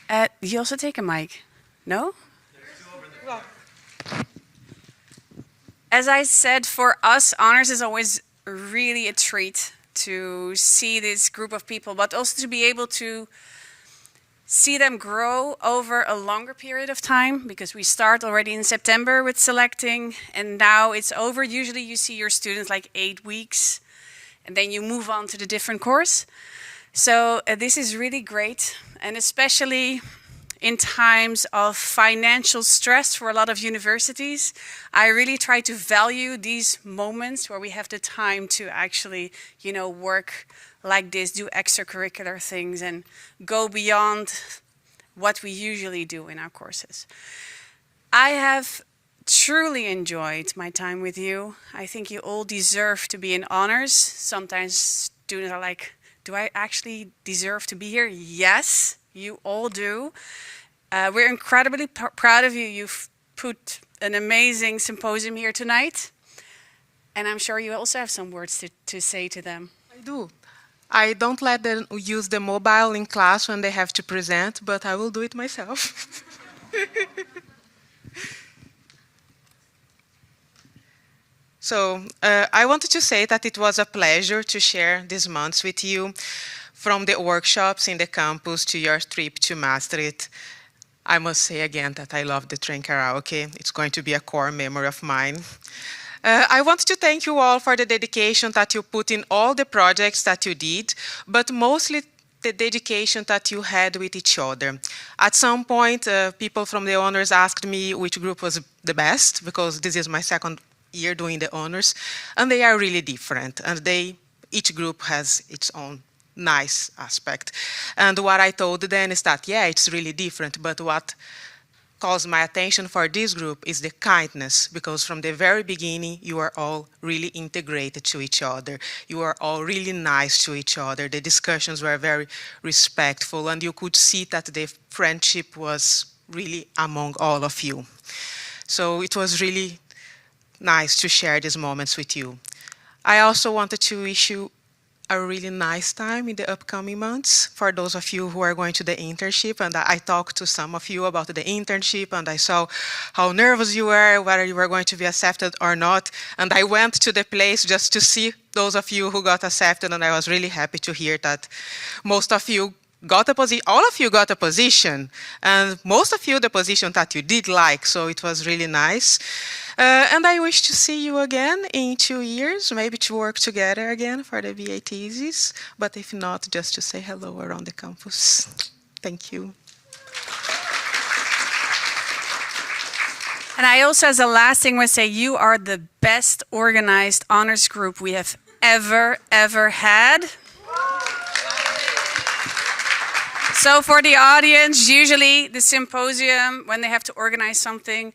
Speaker 3: Alexander!
Speaker 17: You also take a mic? No? As I said, for us, honors is always really a treat to see this group of people, but also to be able to see them grow over a longer period of time, because we start already in September with selecting, and now it's over. Usually you see your students like 8 weeks, and then you move on to the different course. So this is really great, and especially in times of financial stress for a lot of universities, I really try to value these moments where we have the time to actually, you know, work like this, do extracurricular things, and go beyond what we usually do in our courses. I have truly enjoyed my time with you. I think you all deserve to be in honors. Sometimes students are like, do I actually deserve to be here? Yes, you all do. We're incredibly proud of you. You've put an amazing symposium here tonight. And I'm sure you also have some words to say to them.
Speaker 2: I do. I don't let them use the mobile in class when they have to present, but I will do it myself. So I wanted to say that it was a pleasure to share these months with you, from the workshops in the campus to your trip to Maastricht. I must say again that I love the train karaoke. It's going to be a core memory of mine. I want to thank you all for the dedication that you put in all the projects that you did, but mostly the dedication that you had with each other. At some point, people from the honors asked me which group was the best, because this is my second year doing the honors, and they are really different, and each group has its own nice aspect. And what I told them is that, yeah, it's really different, but what calls my attention for this group is the kindness, because from the very beginning, you are all really integrated to each other. You are all really nice to each other. The discussions were very respectful, and you could see that the friendship was really among all of you. So it was really nice to share these moments with you. I also wanted to wish you a really nice time in the upcoming months for those of you who are going to the internship. And I talked to some of you about the internship, and I saw how nervous you were, whether you were going to be accepted or not. And I went to the place just to see those of you who got accepted, and I was really happy to hear that most of you got a position, all of you got a position, and most of you the position that you did like, so it was really nice. And I wish to see you again in 2 years, maybe to work together again for the BA thesis, but if not, just to say hello around the campus. Thank you.
Speaker 17: And I also, as a last thing, would say you are the best organized honors group we have ever had. So for the audience, usually the symposium, when they have to organize something,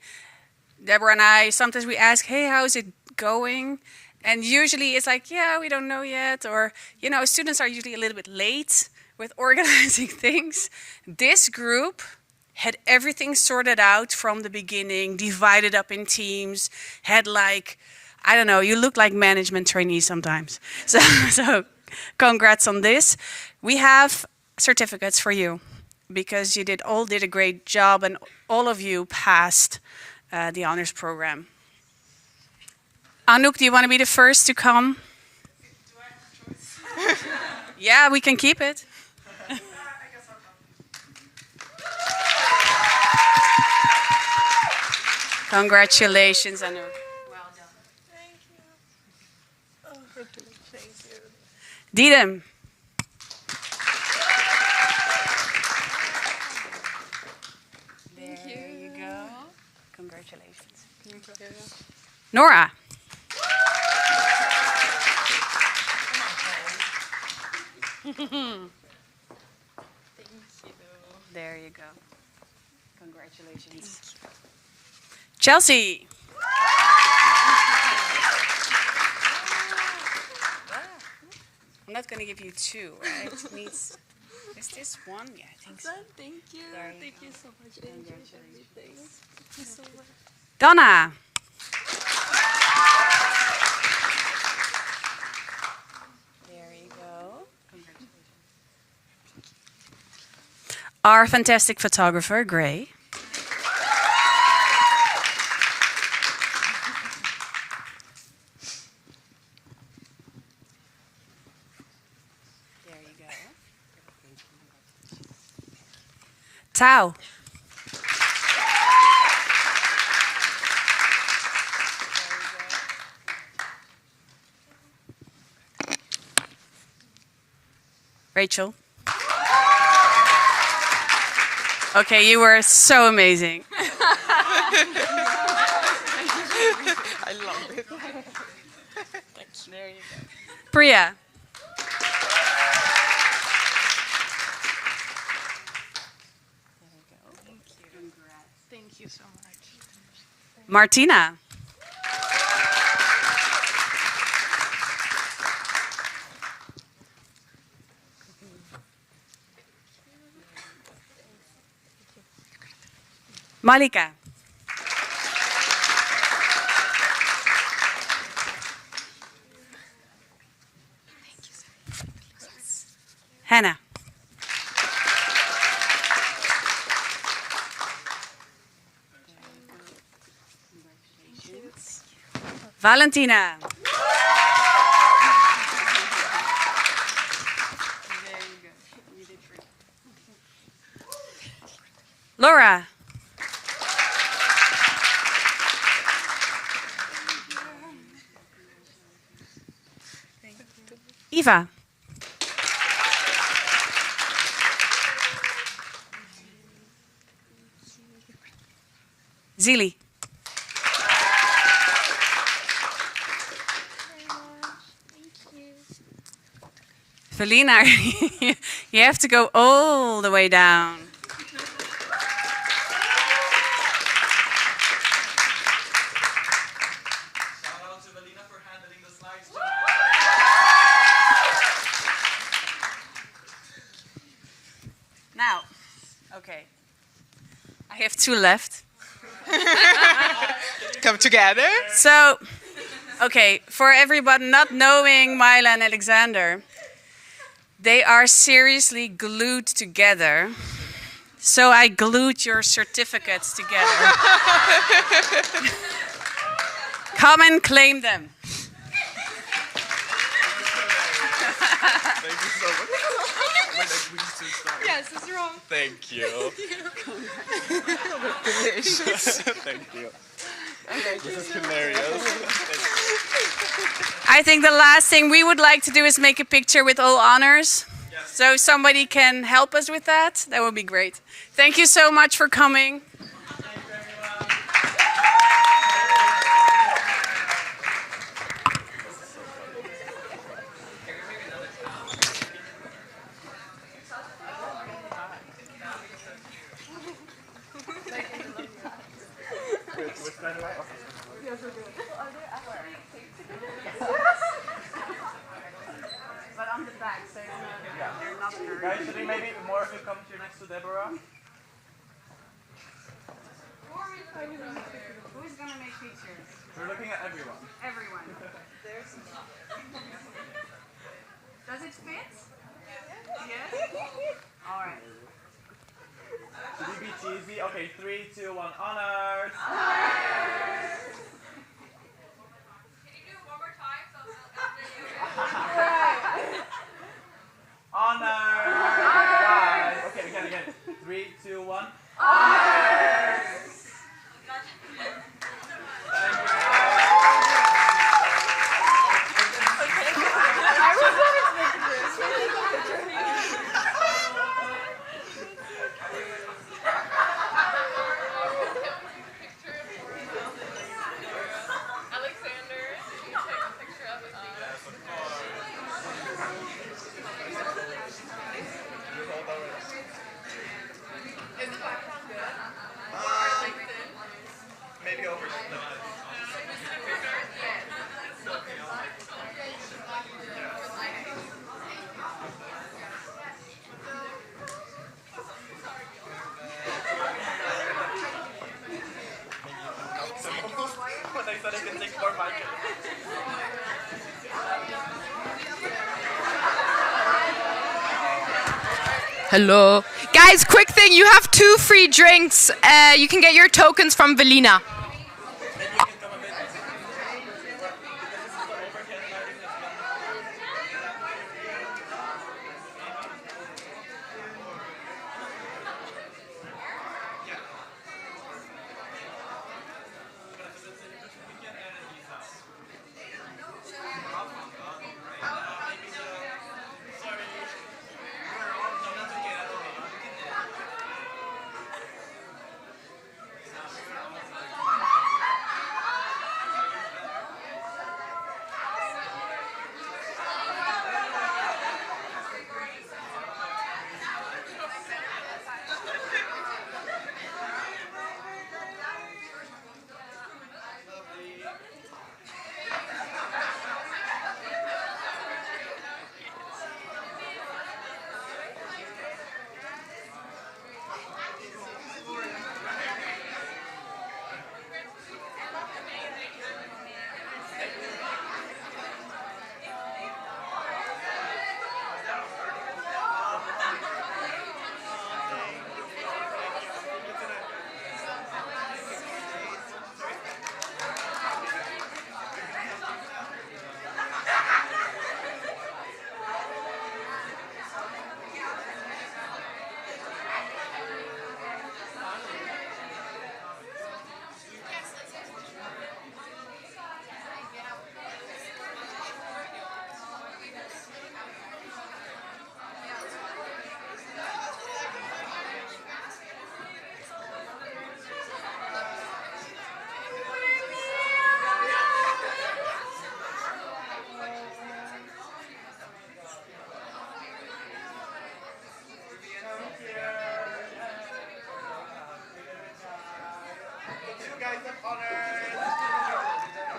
Speaker 17: Deborah and I, sometimes we ask, hey, how's it going? And usually it's like, yeah, we don't know yet. Or, you know, students are usually a little bit late with organizing things. This group had everything sorted out from the beginning, divided up in teams, had like, I don't know, you look like management trainees sometimes. So congrats on this. We have certificates for you because you all did a great job, and all of you passed the honors program. Anouk, do you want to be the first to come? Yeah, we can keep it. Congratulations, Anouk. Well done.
Speaker 3: Thank you. Oh, thank you.
Speaker 17: Didem. There you go. Congratulations. Nora. There you go. Congratulations. Chelsea. I'm not going to give you 2, right? It needs Is this one? Yeah, I think so.
Speaker 22: Thank you. Thank you so much. Thank you. Thank you so much.
Speaker 17: Donna. There you go. Our fantastic photographer, Gray. There you go. Tao. Rachel. Okay, you were so amazing.
Speaker 2: I love it.
Speaker 17: There you go. Priya.
Speaker 8: Thank you so much.
Speaker 17: Martina. Malika. Hannah. Valentina. Laura. Eva. Zili. Felina, you have to go all the way down.
Speaker 1: Shout out to Felina for handling the slides.
Speaker 17: Now, okay. I have two left.
Speaker 2: Come together.
Speaker 17: So, okay, for everybody not knowing Myla and Alexander, they are seriously glued together. So I glued your certificates together. Come and claim them.
Speaker 1: Thank you so much. Wait, we need to start.
Speaker 2: Yes, it's wrong.
Speaker 1: Thank you.
Speaker 2: Delicious.
Speaker 1: Thank you. This is hilarious.
Speaker 17: I think the last thing we would like to do is make a picture with all honors.
Speaker 1: Yes.
Speaker 17: So if somebody can help us with that, that would be great. Thank you so much for coming. But on the back, so they're not
Speaker 1: Guys, should we maybe more of you come to next to Deborah?
Speaker 17: Who's gonna make pictures?
Speaker 1: We're looking at everyone.
Speaker 17: Everyone. Does it fit? Yes? All right.
Speaker 1: Should we be cheesy? Okay, 3, 2, 1, honors! Honors! Guys! Okay, again. 3, 2, 1. Honors!
Speaker 5: Is the background good?
Speaker 1: that I can take more mic.
Speaker 11: Hello. Guys, quick thing, you have 2 free drinks. You can get your tokens from Velina.
Speaker 1: Guys of honors.